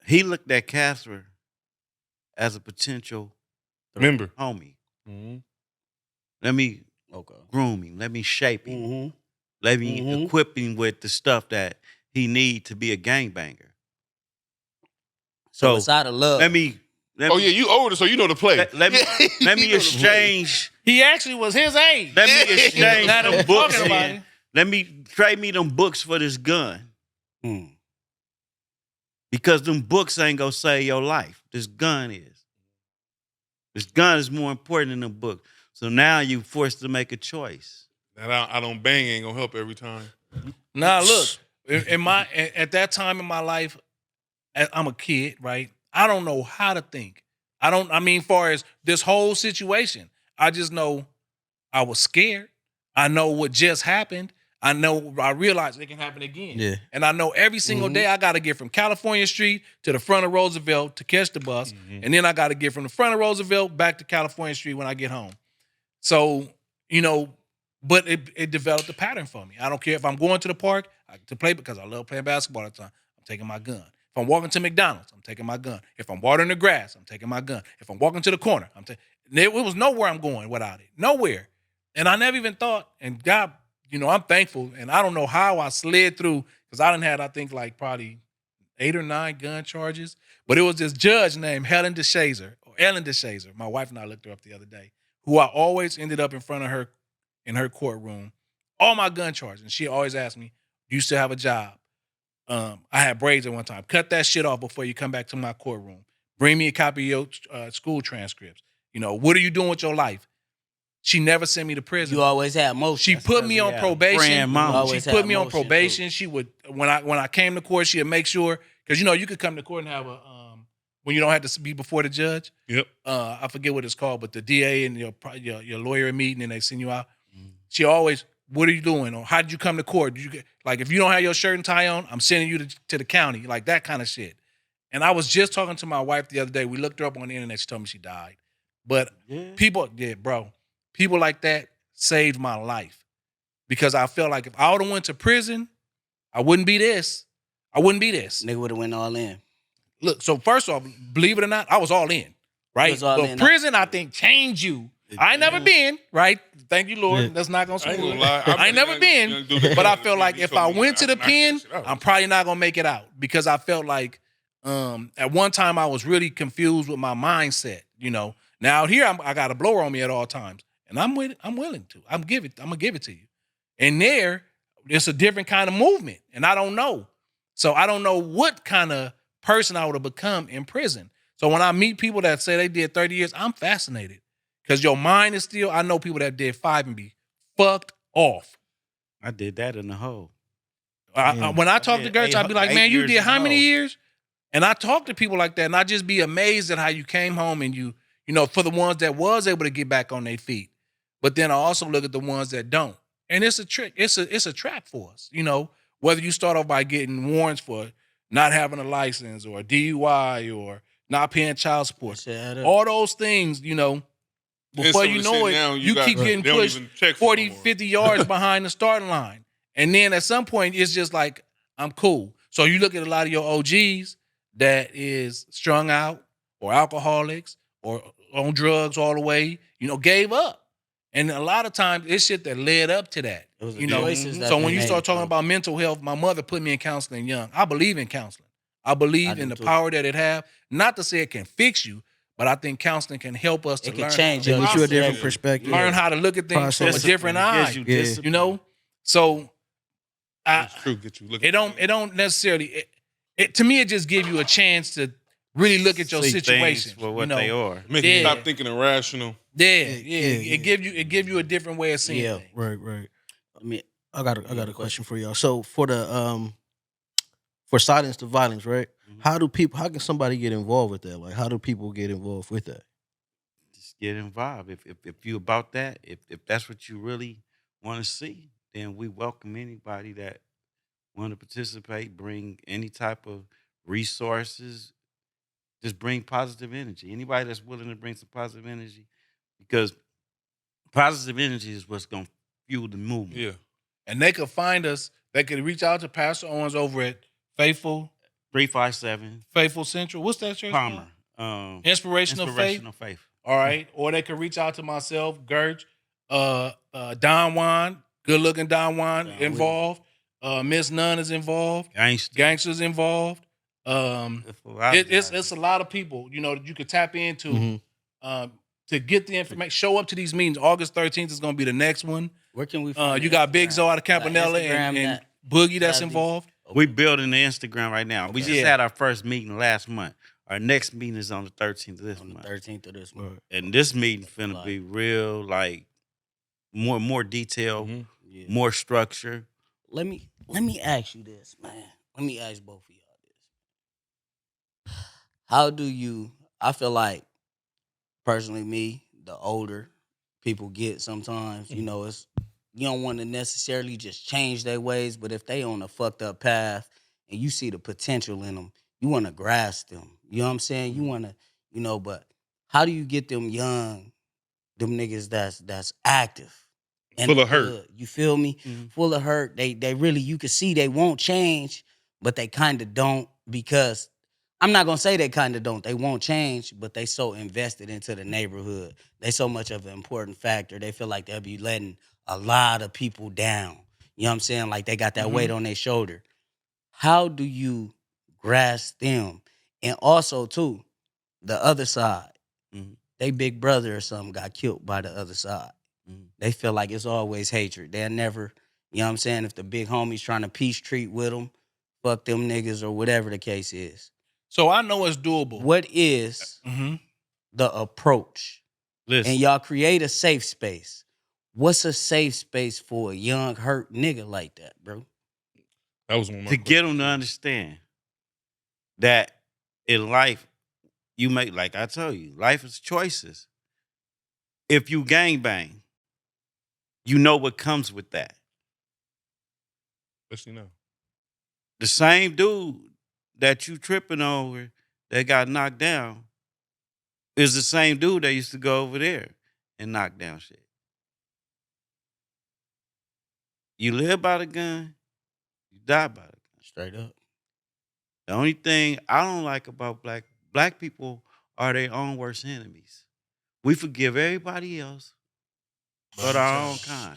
He looked at Casper as a potential member, homie. Mm-hmm. Let me groom him. Let me shape him. Mm-hmm. Let me equip him with the stuff that he need to be a gangbanger. So it's out of love. Let me you older, so you know the play. Let me exchange. He actually was his age. Let me exchange them books. Let me trade me them books for this gun. Because them books ain't gonna save your life. This gun is. This gun is more important than the book. So now you forced to make a choice. That I don't bang ain't gonna help every time. Nah, look, at that time in my life, I'm a kid, right? I don't know how to think. Far as this whole situation, I just know I was scared. I know what just happened. I realize it can happen again. Yeah. And I know every single day I got to get from California Street to the front of Roosevelt to catch the bus. And then I got to get from the front of Roosevelt back to California Street when I get home. So, but it developed a pattern for me. I don't care if I'm going to the park to play because I love playing basketball all the time. I'm taking my gun. If I'm walking to McDonald's, I'm taking my gun. If I'm watering the grass, I'm taking my gun. If I'm walking to the corner, it was nowhere I'm going without it. Nowhere. And I never even thought, and God, I'm thankful, and I don't know how I slid through, because I done had, I think, like probably 8 or 9 gun charges. But it was this judge named Ellen DeShazer. My wife and I looked her up the other day, who I always ended up in front of her in her courtroom, all my gun charges. And she always asked me, do you still have a job? I had braids at one time. Cut that shit off before you come back to my courtroom. Bring me a copy of your school transcripts. What are you doing with your life? She never sent me to prison. You always had motion. She put me on probation. She put me on probation. She would, when I came to court, she'd make sure, because you could come to court and have a when you don't have to be before the judge. Yep. I forget what it's called, but the DA and your lawyer meeting and they send you out. She always, what are you doing? Or how did you come to court? Did you get, like, if you don't have your shirt and tie on, I'm sending you to the county, like that kind of shit. And I was just talking to my wife the other day. We looked her up on the internet. She told me she died. But people like that saved my life, because I felt like if I would have went to prison, I wouldn't be this. Nigga would have went all in. Look, so first off, believe it or not, I was all in, right? But prison, I think, changed you. I ain't never been, right? Thank you, Lord. That's not going to school. I ain't never been, but I felt like if I went to the pen, I'm probably not going to make it out, because I felt like at one time I was really confused with my mindset, Now out here, I got a blower on me at all times, and I'm willing to. I'm gonna give it to you. And there, it's a different kind of movement, and I don't know. So I don't know what kind of person I would have become in prison. So when I meet people that say they did 30 years, I'm fascinated. Because your mind is still, I know people that did 5 and be fucked off. I did that in the hole. When I talk to Girch, I'd be like, man, you did how many years? And I talk to people like that, and I just be amazed at how you came home and you for the ones that was able to get back on their feet. But then I also look at the ones that don't. And it's a trick. It's a trap for us, Whether you start off by getting warrants for not having a license or a DUI or not paying child support. All those things, you know, before you know it, now, you keep getting pushed 40, 50 yards behind the starting line. And then at some point, it's just like, I'm cool. So you look at a lot of your OGs that is strung out or alcoholics or on drugs all the way, you know, gave up. And a lot of times, it's shit that led up to that. You know, so when you start talking about mental health, my mother put me in counseling young. I believe in counseling. I believe in the power that it have. Not to say it can fix you, but I think counseling can help us to learn change you a different perspective. Learn how to look at things from a different eye. You know, so that's true. Get you looking. It don't necessarily. It to me, it just gives you a chance to really look at your situation for what they are. Make you stop thinking irrational. It give you a different way of seeing things. Right. I mean, I got a question for y'all. So for the for silence to violence, right? Mm-hmm. How can somebody get involved with that? Like, how do people get involved with that? Just get involved. If you about that, if that's what you really want to see, then we welcome anybody that want to participate, bring any type of resources, just bring positive energy. Anybody that's willing to bring some positive energy, because positive energy is what's going to fuel the movement. Yeah. And they could find us. They could reach out to Pastor Owens over at Faithful 357 Faithful Central. What's that church? Palmer. Inspirational Faith. All right. Or they could reach out to myself, Girch, Don Juan, good looking Don Juan involved. Miss Nunn is involved. Gangsters involved. It's a lot of people, you know, that you could tap into to get the information. Show up to these meetings. August 13th is going to be the next one. Where can we find you got Big Zo out of Campanella and Boogie that's involved. We building the Instagram right now. We just had our first meeting last month. Our next meeting is on the 13th of this month. 13th of this month. And this meeting finna be real, like more detail, more structure. Let me ask you this, man. Let me ask both of y'all this. How do you? I feel like, personally, me, the older people get sometimes, you know, it's you don't want to necessarily just change their ways, but if they on a fucked up path and you see the potential in them, you want to grasp them. You know what I'm saying? You want to, you know, but how do you get them young, them niggas that's active? And full of hurt. You feel me? Full of hurt. They really, you can see they won't change, but they kind of don't, because I'm not going to say they kind of don't. They won't change, but they so invested into the neighborhood. They so much of an important factor. They feel like they'll be letting a lot of people down. You know what I'm saying? Like they got that weight on their shoulder. How do you grasp them? And also, too, the other side. They big brother or something got killed by the other side. They feel like it's always hatred. They'll never, you know what I'm saying, if the big homie's trying to peace treat with them, fuck them niggas or whatever the case is. So I know it's doable. What is the approach? Listen. And y'all create a safe space. What's a safe space for a young, hurt nigga like that, bro? That was one of my to get them to understand that in life, you make, like I tell you, life is choices. If you gangbang, you know what comes with that. Especially now. The same dude that you tripping over that got knocked down is the same dude that used to go over there and knock down shit. You live by the gun, you die by the gun. Straight up. The only thing I don't like about black people are their own worst enemies. We forgive everybody else but our own kind.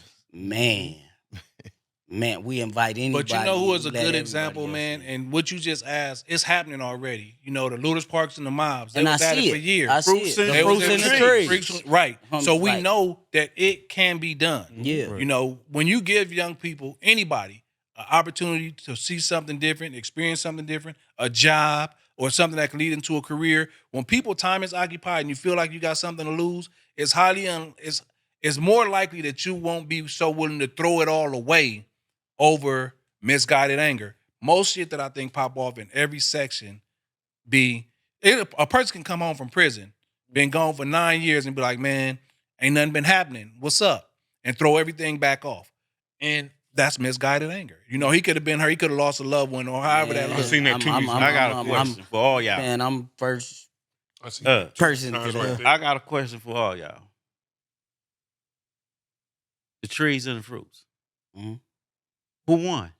Man, we invite anybody. But you know who is a good example, man? And what you just asked, it's happening already. You know, the looters, parks, and the mobs. They was at it for years. I see it. The fruits in the tree. Right. So we know that it can be done. Yeah. You know, when you give young people, anybody, an opportunity to see something different, experience something different, a job, or something that can lead into a career, when people time is occupied and you feel like you got something to lose, it's it's more likely that you won't be so willing to throw it all away over misguided anger. Most shit that I think pop off in every section a person can come home from prison, been gone for 9 years and be like, man, ain't nothing been happening. What's up? And throw everything back off. And that's misguided anger. You know, he could have been hurt. He could have lost a loved one or however that I've looked. seen that too. I got a question for all y'all. Man, I'm first I seen that person times to right that. there. I got a question for all y'all. The trees and the fruits. Mhm. Who won?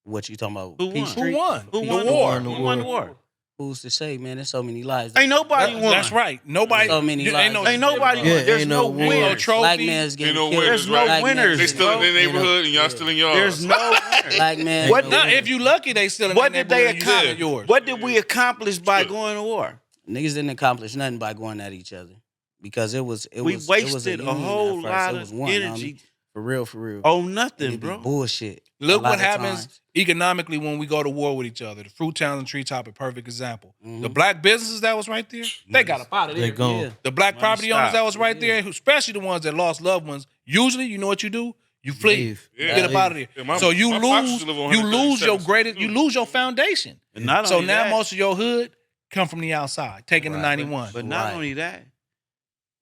What you talking about? Who won? Peachtree? Who won? Who The won war. Who won the war? Who's to say, man? There's so many lives. Ain't nobody won. That's right. Nobody. So many ain't lives. no, Ain't nobody Yeah, won. There's ain't no no war. ain't no winners. trophy. Black man's getting Ain't no killed. winners, There's no Black winners. man's They still in their getting killed. neighborhood and y'all still in yours. There's no winners. Black man. What- no Now, winner. if you lucky, they still in What their did they neighborhood, you still in accomplish? yours. What did we accomplish by going to war? Niggas didn't accomplish nothing by going at each other because it was We wasted a union whole at first. lot It was of one, energy for real. on And nothing, it be bro. bullshit. Look a lot what of happens times. economically when we go to war with each other. The fruit town and treetop, a perfect example. Mhm. The black businesses that was right there, they got up out of They there. gone. Yeah. The black Money property owners stopped. that was right there, especially the ones that lost loved ones, usually, you know what you do? You flee. Leave. You Yeah. get up out of there. Yeah, my- so you my pops lose, used to live on you lose your 137th greatest, you too. lose your foundation. And not So only now that, most of your hood come from the outside, taking the Right. 91. but not Right. only that,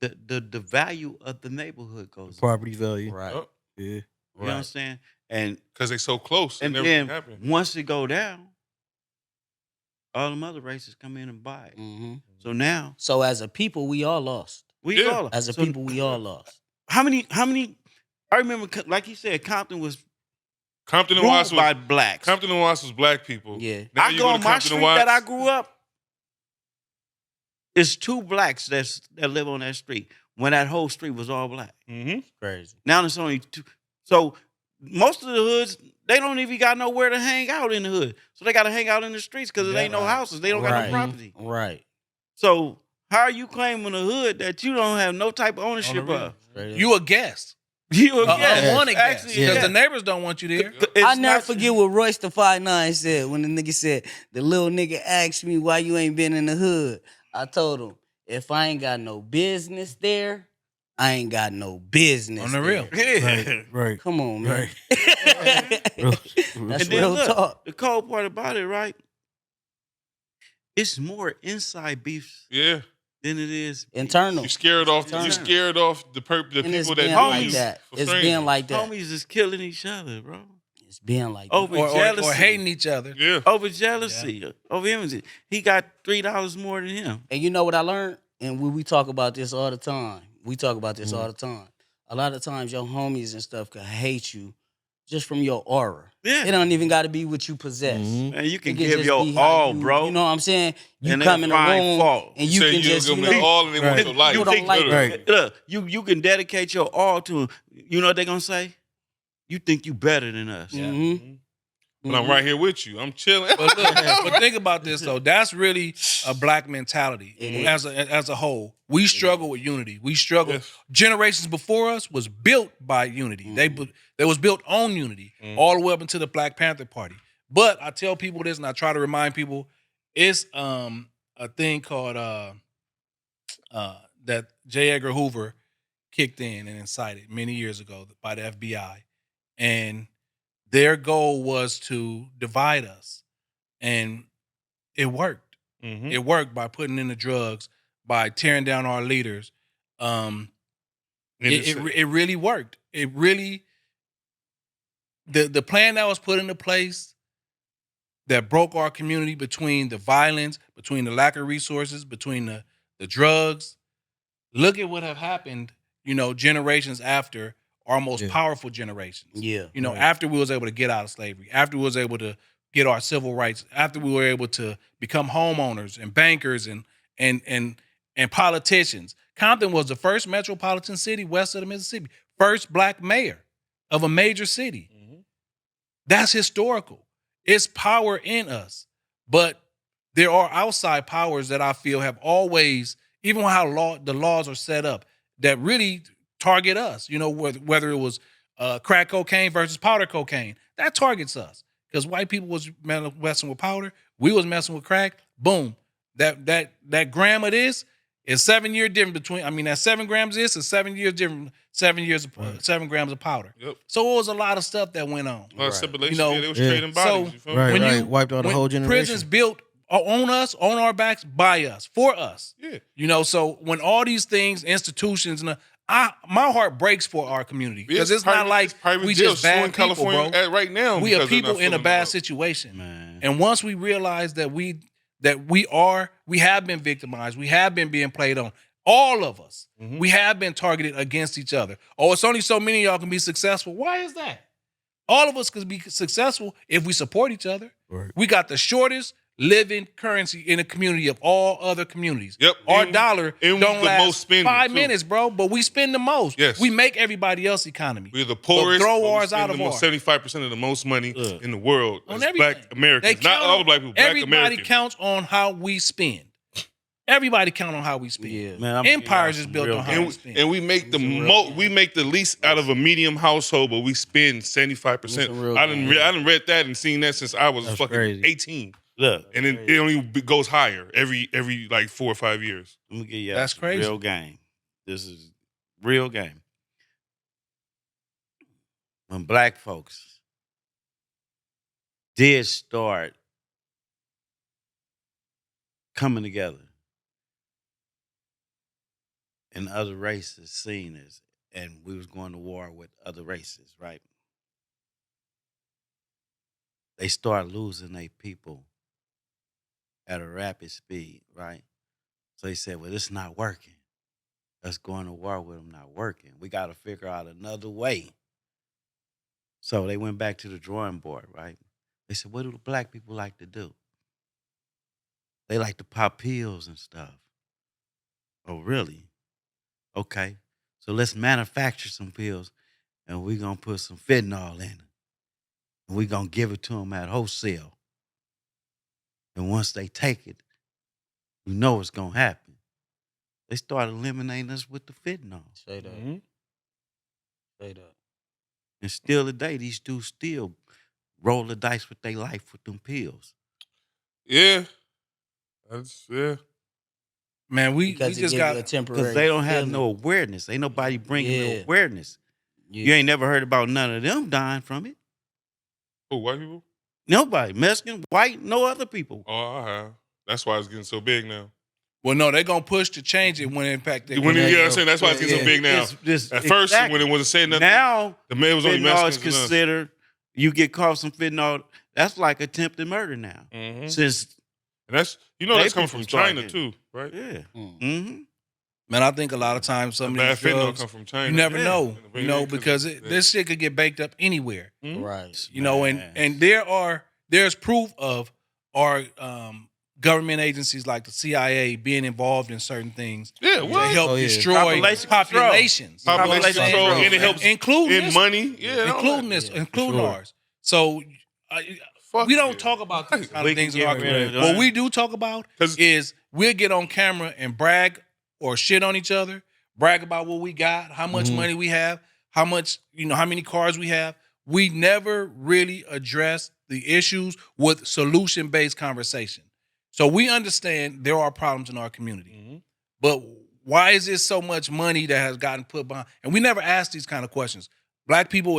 the value of the neighborhood goes up. Property value. Right. Oh, Yeah. You know what I'm saying? And because they so close. and everything then happened. once it go down, all them other races come in and buy it. Mhm. So now So as a people, we all lost. we Yeah. all As a so people, we all lost. How many? I remember, like you said, Compton was Compton and ruled Watts by was blacks. Compton and Watts was black people. Yeah. Now I you go to on my Compton street and Watts. that I grew up. It's 2 blacks that live on that street. When that whole street was all black. Mm-hmm. Crazy. Now it's only 2. So most of the hoods, they don't even got nowhere to hang out in the hood. So they got to hang out in the streets because there ain't no houses. They don't got Right. no property. Right. So how are you claiming a hood that you don't have no type of ownership of? Straight up. You a guest. You a A guest. unwanted guest. Actually, Because yeah. the neighbors don't want you there. It's I never not- forget what Royce the 5'9" said when the nigga said, the little nigga asked me why you ain't been in the hood. I told him, if I ain't got no business there, I ain't got no business On the there. real. Yeah. Right. Come on, man. Right. That's And then real look, talk. the cold part about it, right? It's more inside beefs Yeah. than it is Internal. You scared off. Turn. You scared off the And it's people being that like do that. for It's strangers. being like that. homies is killing each other, bro. It's being like that. Over Or jealousy. hating each other. Yeah. Over jealousy. Over him. He got $3 more than him. And you know what I learned? And we talk about this all the time. We talk about this all the time. A lot of times your homies and stuff could hate you just from your aura. Yeah. It don't even got to be what you possess. Man, you can It give just your be how all, you, bro. You know what I'm saying? You And come they'll in the find room fault. and you Say can just, give you them know, all and they want Right. your life. You don't like Right. Look, you can dedicate your all to him. You know what they gonna say? You think you better than us. Mhm. But I'm right here with you. I'm chilling. But look, but think about this though. That's really a black mentality It as a whole. We struggle with unity. We struggle. Yes. Generations before us was built by unity. They was built on unity all the way up into the Black Panther Party. But I tell people this, and I try to remind people, it's a thing called that J. Edgar Hoover kicked in and incited many years ago by the FBI, and their goal was to divide us, and it worked. Mhm. It worked by putting in the drugs, by tearing down our leaders. It really worked. It really the plan that was put into place that broke our community between the violence, between the lack of resources, between the drugs. Look at what have happened, generations after our most powerful generations. Yeah. After we was able to get out of slavery, after we was able to get our civil rights, after we were able to become homeowners and bankers and politicians. Compton was the first metropolitan city west of the Mississippi, first black mayor of a major city. That's historical. It's power in us. But there are outside powers that I feel have always, even how the laws are set up, that really target us. Whether it was crack cocaine versus powder cocaine, that targets us. Because white people was messing with powder, we was messing with crack. Boom, that gram of this is 7 year difference between. I mean, that 7 grams of this is 7 years different. 7 grams of powder. Yep. So it was a lot of stuff that went on. Stipulation. They was Yeah. trading bodies. You feel me? Right, When right. you- Wiped out a when whole generation. Prisons built on us, on our backs, by us, for us. Yeah. So when all these things, institutions, and my heart breaks for our community because it's not like we jail just bad people, California bro. right now. We are people in a bad situation, Man. and once we realize that we have been victimized, we have been being played on. All of us, we have been targeted against each other. Oh, it's only so many of y'all can be successful. Why is that? All of us can be successful if we support each other. Right. We got the shortest living currency in the community of all other communities. Yep. Our dollar and don't the last most spending, 5 too. minutes, bro, but we spend the most. Yes. We make everybody else's economy. We're the poorest. But throw but we ours spend out of the most, ours. 75% of the most money in the world. On As everything. Black Americans. Not all black people. Black Everybody Americans. counts on how we spend. Everybody count on how we spend. Yeah. Man, I'm Empires is some built real on how game. we spend. And we make we make the least out of a medium household, but we spend 75%. Some real I done read that and seen that since I was That's fucking crazy. 18. Look, And it only goes higher every like 4 or 5 years. let me give you That's crazy. real game. This is real game. When black folks did start coming together and other races seen us, and we was going to war with other races, right? They start losing their people at a rapid speed, right? So they said, well, it's not working. Us going to war with them not working. We got to figure out another way. So they went back to the drawing board, right? They said, what do the black people like to do? They like to pop pills and stuff. Oh, really? Okay. So let's manufacture some pills, and we're going to put some fentanyl in it. And we're going to give it to them at wholesale. And once they take it, you know what's going to happen. They start eliminating us with the fentanyl. Straight up. Straight up. And still today, these dudes still roll the dice with their life with them pills. Yeah. Man, we Because just it got gives you a temporary Because they don't have feeling. no awareness. Ain't nobody bringing no Yeah. awareness. Yeah. You ain't never heard about none of them dying from it. Oh, white people? Nobody. Mexican, white, no other people. Oh, I have. That's why it's getting so big now. Well, no, they're gonna push to change it when in fact they When, can. I'm saying that's why it's getting so big now. At first, when it wasn't saying nothing, now the man was only fentanyl is Mexicans and us. considered, you get caught with some fentanyl, that's like attempted murder now. Mhm. Since, And that's They that's coming people from start China getting- too, right? yeah. Mm. Mm-hmm. Man, I think a lot of times some of Bad these fentanyl drugs, come from China. you never Yeah. know, Yeah. because this shit could get baked up anywhere. Mhm. Right. And there's proof of our government agencies like the CIA being involved in certain things Yeah, to what? help Oh, yeah. destroy Population control. populations. Population You know what I'm control, saying? and it helps including in this, money. Yeah, and all including that. this, including sure. ours. So Fuck we don't yeah. talk about these kind We of can things in get our rid community. of What that. we do talk about 'Cause- is we'll get on camera and brag or shit on each other, brag about what we got, how much money we have, how much, how many cars we have. We never really address the issues with solution-based conversation. So we understand there are problems in our community. But why is there so much money that has gotten put behind? And we never ask these kind of questions. Black people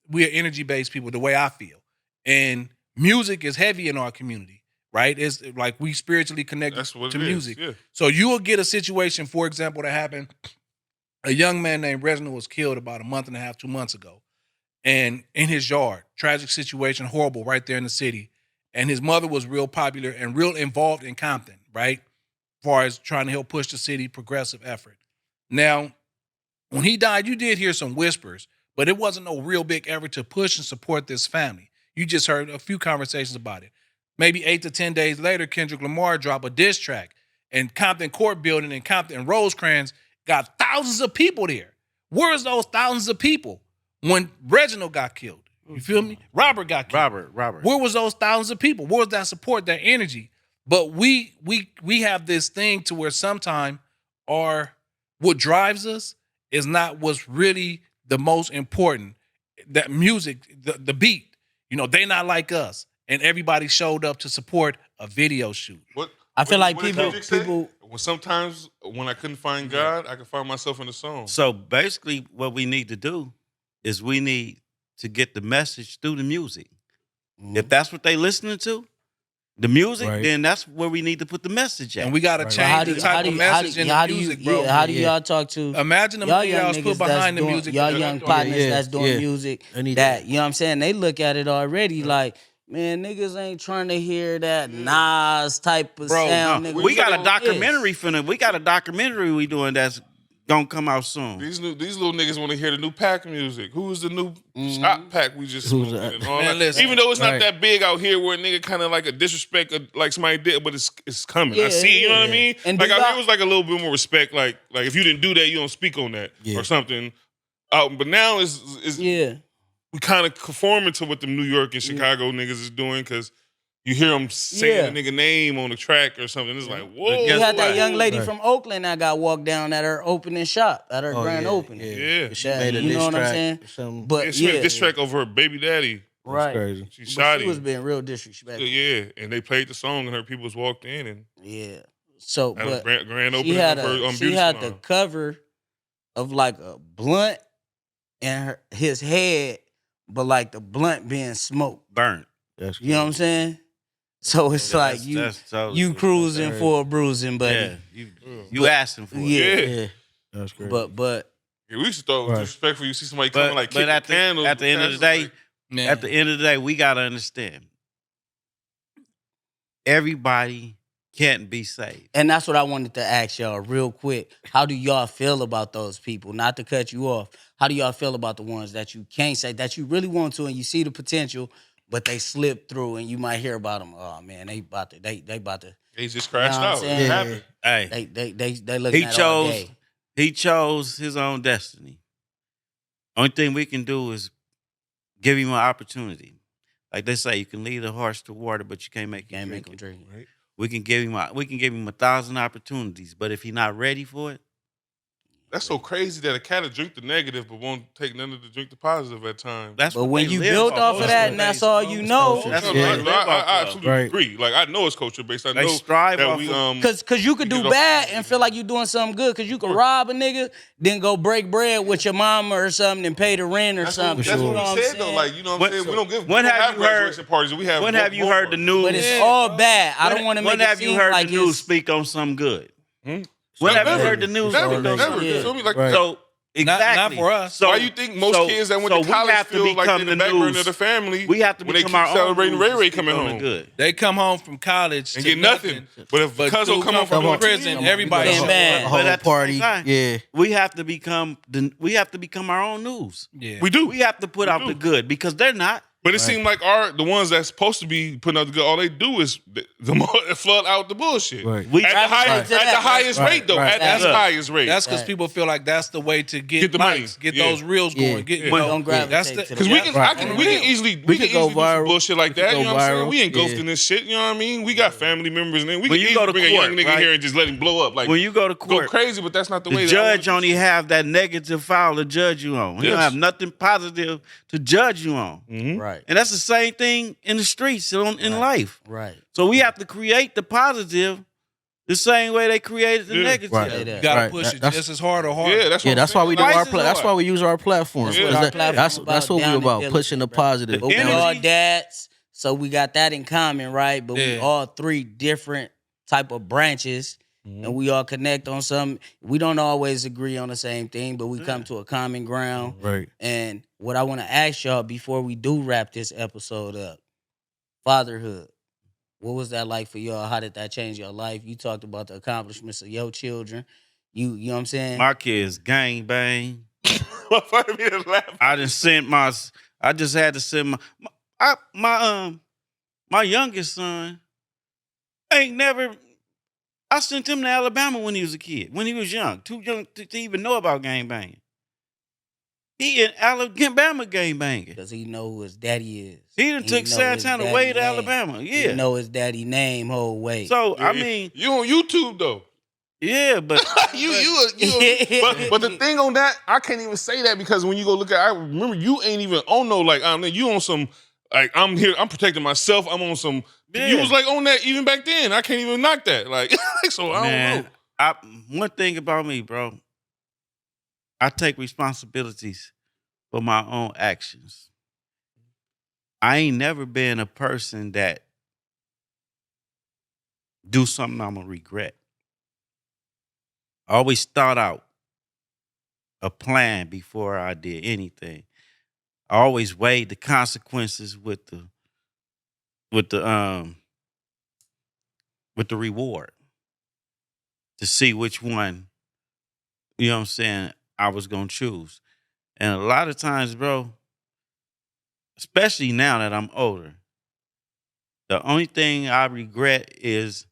we are energy-based people, the way I feel. And music is heavy in our community, right? It's like we spiritually connected That's what to it is, music. yeah. So you will get a situation, for example, that happened. A young man named Reginald was killed about a month and a half, 2 months ago. And in his yard, tragic situation, horrible, right there in the city. And his mother was real popular and real involved in Compton, right? As far as trying to help push the city, progressive effort. Now, when he died, you did hear some whispers, but it wasn't no real big effort to push and support this family. You just heard a few conversations about it. Maybe 8 to 10 days later, Kendrick Lamar dropped a diss track, and Compton Court Building and Compton and Rosecrans got thousands of people there. Where's those thousands of people when Reginald got killed? You feel me? Robert got killed. Robert. Where was those thousands of people? Where was that support, that energy? But we have this thing to where sometime what drives us is not what's really the most important. That music, the beat, they not like us. And everybody showed up to support a video shoot. I feel like what did people- Kendrick say? people- Well, sometimes when I couldn't find God, I could find myself in the song. So basically, what we need to do is we need to get the message through the music. If that's what they listening to, the music, Right. then that's where we need to put the message at. And we got to change the type of message in the music, bro. How do y'all talk to Imagine the money that was put behind the music. y'all young partners that's doing music need that, you know what I'm saying? They look at it already like, man, niggas ain't trying to hear that Nas type of sound. Nigga. We got a documentary we got a documentary we doing that's gonna come out soon. These little niggas want to hear the new Pac music. Who is the new shot Pac we just smoked and all Man, that? listen. Even though it's not that big out here, where a nigga kind of like a disrespect, like somebody did, but it's coming. I see, you know what I mean? And like out here, it was like a little bit more respect. Like if you didn't do that, you don't speak on that or something. But now it's we kind of conforming to what the New York and Chicago niggas is doing because you hear them saying a nigga name on the track or something. It's like, whoa. You had that young lady from Oakland that got walked down at her opening shop, at her grand opening. Yeah. She made a you know diss what I'm track saying? or something. But She made this track over her baby daddy. right. Crazy. She shot She him. was being real disrespectful. Yeah, and they played the song and her peoples walked in and Yeah. So, had a but grand she opening had, of her she beauty had salon. the cover of like a blunt and his head, but like the blunt being smoked. Burnt. That's You know what I'm saying? So it's like That's totally you different. cruising for a bruising, buddy. Yeah, you asking for it. Yeah. That's crazy. But Yeah, we used to thought it was disrespectful. You see somebody coming like But at the end of the day, Man. at the end of the day, we gotta understand. Everybody can't be saved. and that's what I wanted to ask y'all real quick. How do y'all feel about those people? Not to cut you off. How do y'all feel about the ones that you can't say, that you really want to and you see the potential, but they slip through and you might hear about them? Oh man, they about to. They just crashed You know what I'm out. saying? It happened. Hey, They looking he at all day. chose his own destiny. Only thing we can do is give him an opportunity. Like they say, you can lead a horse to water, but you can't make him drink it. Right? We can give him 1,000 opportunities, but if he's not ready for it, That's so crazy that a cat will drink the negative but won't take none of the drink the positive at times. that's But what when they you live build off of of. that and that's all you know, That's No, what no, they I, live I, off I of. absolutely Right. agree. Like I know it's culture based. I They know strive that off we of- Cause you could do bad and feel like you're doing something good. Cause you could rob a nigga, then go break bread with your mama or something and pay the rent or That's something. what, that's You what know we I'm said though. saying? Like you know what I'm saying. We don't give. When we don't have you heard- graduation parties? We have. When have you heard the news? But it's all bad. I don't want to make When it have you seem heard like the news it's speak on something good? Hmm? When have you Never. heard the news Never, speak on never. something You good? feel me? Like Right. So exactly, Not for us. So why you think most kids that went to we college have to feel like become they're in the the background news. of the family? We have to when they become keep our own celebrating news Ray Ray to speak coming on the home. good. They come home from college And to get nothing. But if But Cuzzo dude come home from prison, prison, everybody Damn bad. A But whole at the party. same time, Yeah. we have to become our own news. Yeah. we do. We have to put out the good because they're not. But it seemed like the ones that's supposed to be putting out the good, all they do is the flood out the bullshit. Right. We At the highest, Right. at the highest Right. rate though. Right. At the Look, highest rate. That's because Right. people feel like that's the way to get the money. mics, get Yeah. those reels Yeah. going. Get, you But know, don't gravitate that's to the, the- Because we can, Right. we can easily, We could go easily do viral. some bullshit like We could that. go You know what I'm saying? viral. We engulfed Yeah. in this shit. You know what I mean? We got family members, and then we When can you go easily to bring a court, young nigga right? here and just let him blow up. Like When you go to go court, crazy, but that's not the the way. judge only have that negative file to judge you on. He don't Yes. have nothing positive to judge you on. Mm-hmm. Right, And that's the same thing in the streets, in life. right. So we have to create the positive the same way they created the Yeah. negative. Right. Say you that. gotta Right. push it That's- just as hard or harder. Yeah, that's what Yeah, I'm that's why saying. we do Like, our. Twice as That's hard. why we use our platform. That's what Because our platform that's about, what we down about and pushing the diligent, bro. positive. But we energy. all dads, so we got that in common, right? But we Yeah. all three different type of branches, and we all connect on something. We don't always agree on the same thing, but we come to a common ground. Right. And what I want to ask y'all before we do wrap this episode up, fatherhood. What was that like for y'all? How did that change your life? You talked about the accomplishments of your children. You know what I'm saying? My kids gang bang. Motherfucker be just laughing. I just had to send my youngest son ain't never. I sent him to Alabama when he was a kid, when he was young, too young to even know about gang banging. He in Alabama gang banging. Because he know who his daddy is. He done And took know his Santana daddy way to name. Alabama. He Yeah. know his daddy name whole way. So I Yeah. mean, You on YouTube though. yeah, but But the thing on that, I can't even say that because when you go look at, I remember you ain't even on no like you on some like I'm here, I'm protecting myself. I'm on some. Yeah. You was like on that even back then. I can't even knock that. Like so, I don't know. One thing about me, bro, I take responsibilities for my own actions. I ain't never been a person that do something I'm gonna regret. I always thought out a plan before I did anything. I always weighed the consequences with the reward to see which one, you know what I'm saying, I was gonna choose. And a lot of times, bro, especially now that I'm older, the only thing I regret is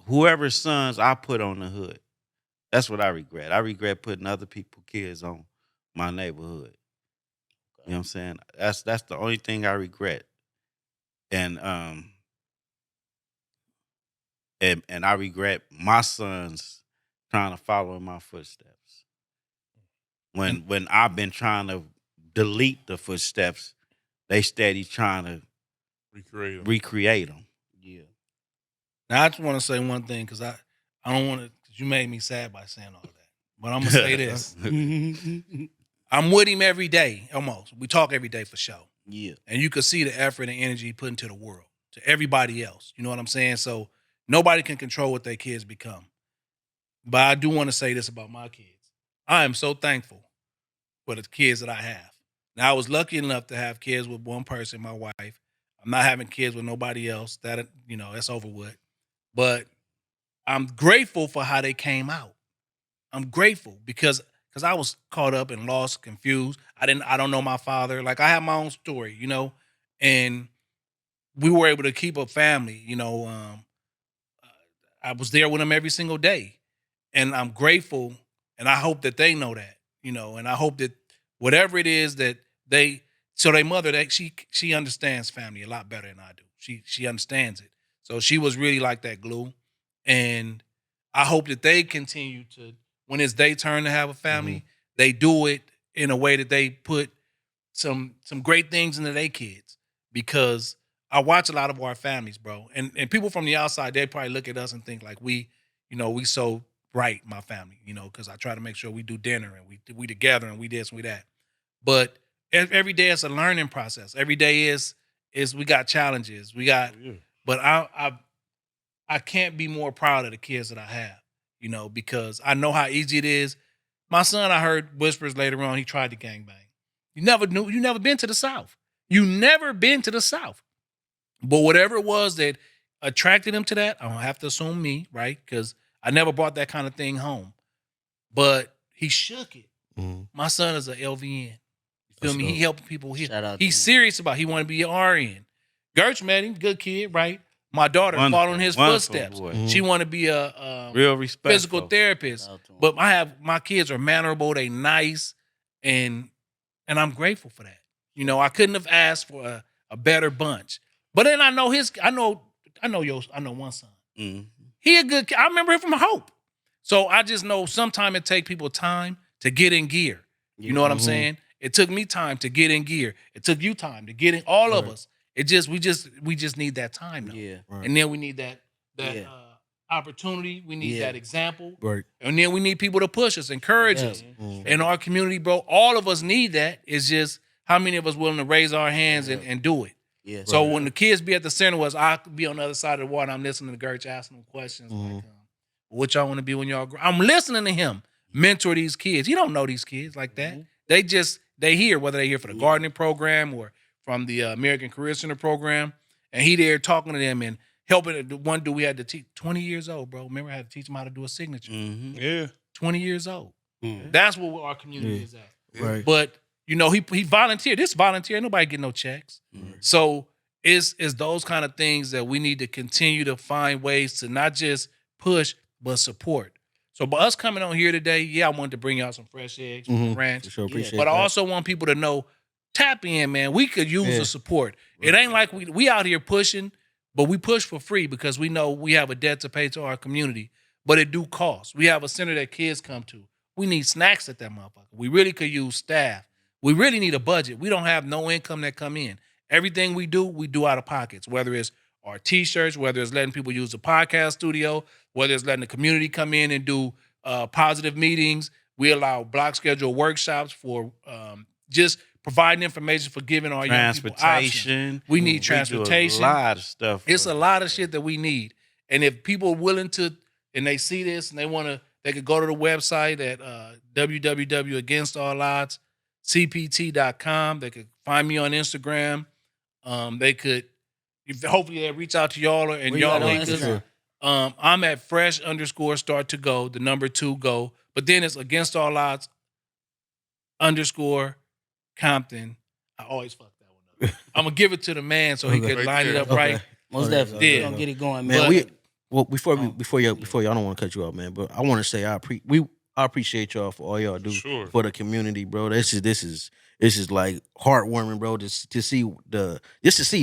whoever's sons I put on the hood. That's what I regret. I regret putting other people's kids on my neighborhood. You know what I'm saying? That's the only thing I regret. And and I regret my sons trying to follow in my footsteps. When I've been trying to delete the footsteps, they steady trying to recreate them. Yeah. Now I just want to say one thing because I don't want to. Cause you made me sad by saying all that. But I'm gonna say this: I'm with him every day, almost. We talk every day for sure. Yeah. And you could see the effort and energy he put into the world, to everybody else. You know what I'm saying? So nobody can control what their kids become. But I do want to say this about my kids. I am so thankful for the kids that I have. Now, I was lucky enough to have kids with one person, my wife. I'm not having kids with nobody else. That, you know, that's over with. But I'm grateful for how they came out. I'm grateful because I was caught up and lost, confused. I don't know my father. Like, I have my own story, you know, and we were able to keep a family, you know. I was there with them every single day, and I'm grateful, and I hope that they know that, you know, and I hope that whatever it is that so their mother, that she understands family a lot better than I do. She understands it. So she was really like that glue, and I hope that they continue to, when it's their turn to have a family, they do it in a way that they put some great things into their kids. Because I watch a lot of our families, bro, and people from the outside, they probably look at us and think like we so bright, my family, you know, because I try to make sure we do dinner and we together and we this and we that. But every day is a learning process. Every day is we got challenges. We got, but I can't be more proud of the kids that I have, you know, because I know how easy it is. My son, I heard whispers later on, he tried to gangbang. You never been to the South. You never been to the South. But whatever it was that attracted him to that, I don't have to assume me, right? Because I never brought that kind of thing home. But he shook it. My son is an LVN. You feel me? He helping people. He's serious about it. He want to be an RN. Girch met him, good kid, right? My daughter following his footsteps. Boy. She want to be a Real respectful physical therapist. But my kids are mannerable, they nice, and I'm grateful for that. You know, I couldn't have asked for a better bunch. But then I know one son. He a good kid. I remember him from Hope. So I just know sometimes it takes people time to get in gear. You know what I'm saying? It took me time to get in gear. It took you time to get in. All of us. We just need that time now. Yeah. Right. And then we need that opportunity. We need that example. Right. And then we need people to push us, encourage us. In our community, bro, all of us need that. It's just how many of us willing to raise our hands and do it. Yeah. So when the kids be at the center of us, I could be on the other side of the water. I'm listening to Girch asking them questions like, what y'all want to be when y'all grow? I'm listening to him mentor these kids. He don't know these kids like that. They hear, whether they hear for the gardening program or from the American Career Center program, and he there talking to them and helping. The one dude we had to teach, 20 years old, bro. Remember, I had to teach him how to do a signature. Yeah. 20 years old. That's what our community is at. Right. But you know, he volunteered. This volunteer, nobody get no checks. So it's those kind of things that we need to continue to find ways to not just push but support. So by us coming on here today, I wanted to bring out some fresh eggs from the ranch. For sure, appreciate But that. I also want people to know, tap in, man. We could use the support. It ain't like we out here pushing, but we push for free because we know we have a debt to pay to our community. But it do cost. We have a center that kids come to. We need snacks at that motherfucker. We really could use staff. We really need a budget. We don't have no income that come in. Everything we do out of pockets, whether it's our T-shirts, whether it's letting people use the podcast studio, whether it's letting the community come in and do positive meetings. We allow block schedule workshops for just providing information for giving our young people options. Transportation. We need transportation. Do a lot of stuff. It's a lot of shit that we need. And if people are willing to, and they see this and they want to, they could go to the website at www.againstalloddschpt.com. They could find me on Instagram. They could, hopefully they reach out to y'all and y'all link us. I'm at fresh_start-to-go, the number 2 go. But then it's against all odds _Compton. I always fuck that one up. I'm gonna give it to the man so he can line it up right. Most definitely. Yeah. We're gonna get it going, man. Before y'all, I don't want to cut you off, man. But I want to say I appreciate y'all for all y'all do for the community, bro. This is like heartwarming, bro. To see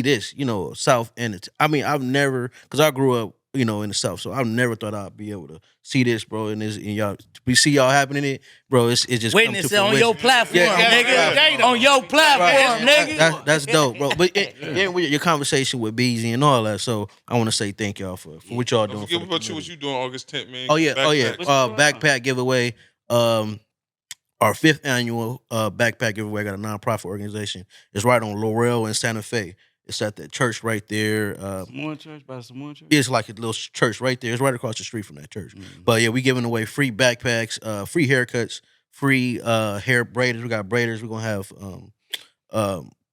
this, you know, South and I've never, because I grew up, you know, in the South, so I never thought I'd be able to see this, bro. And y'all, we see y'all happening it, bro. It's just witness it on your platform, nigga. On your platform, nigga. That's dope, bro. But with your conversation with Beezy and all that, so I want to say thank y'all for what y'all doing. Forget about what you doing August 10th, man. Oh yeah. Backpack giveaway. Our 5th annual backpack giveaway. I got a nonprofit organization. It's right on Laurel and Santa Fe. It's at the church right there. Samoan Church by Samoan Church? It's like a little church right there. It's right across the street from that church. Mm-hmm. But yeah, we giving away free backpacks, free haircuts, free hair braiders. We got braiders. We're going to have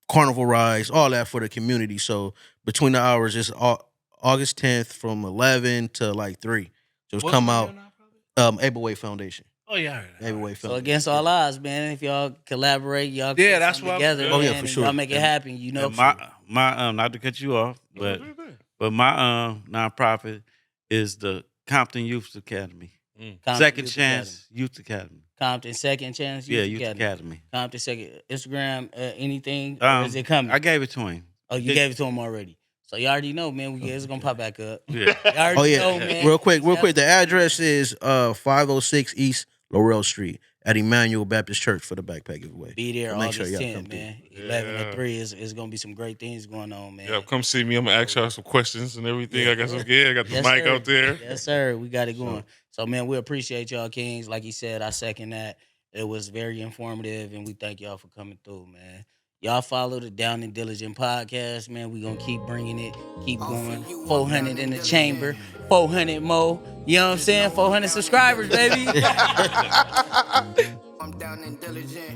carnival rides, all that for the community. So between the hours, it's August 10th from 11 to like 3. Just come out. Ablewaite Foundation. Oh yeah, so against all odds, man. If y'all collaborate, y'all that's what together. Oh yeah, for sure. Y'all make it happen. You know, my not to cut you off, but my nonprofit is the Compton Youth Academy, Second Chance Youth Academy. Compton Second Chance Youth Academy. Compton Second Instagram, anything. Or is it coming? I gave it to him. Oh, you gave it to him already. So you already know, man. It's gonna pop back up. Yeah. Know, man. Real quick. The address is 506 East Laurel Street at Emmanuel Baptist Church for the backpack giveaway. Be there August 10th, man. 11 to 3 is gonna be some great things going on, man. Yeah, come see me. I'm gonna ask y'all some questions and everything. I got the mic out there. Yes, sir. We got it going. So, man, we appreciate y'all, Kings. Like he said, I second that. It was very informative, and we thank y'all for coming through, man. Y'all follow the Down and Diligent podcast, man. We gonna keep bringing it, keep going. 400 in the chamber, 400 more. You know what I'm saying? 400 subscribers, baby. I'm down and diligent.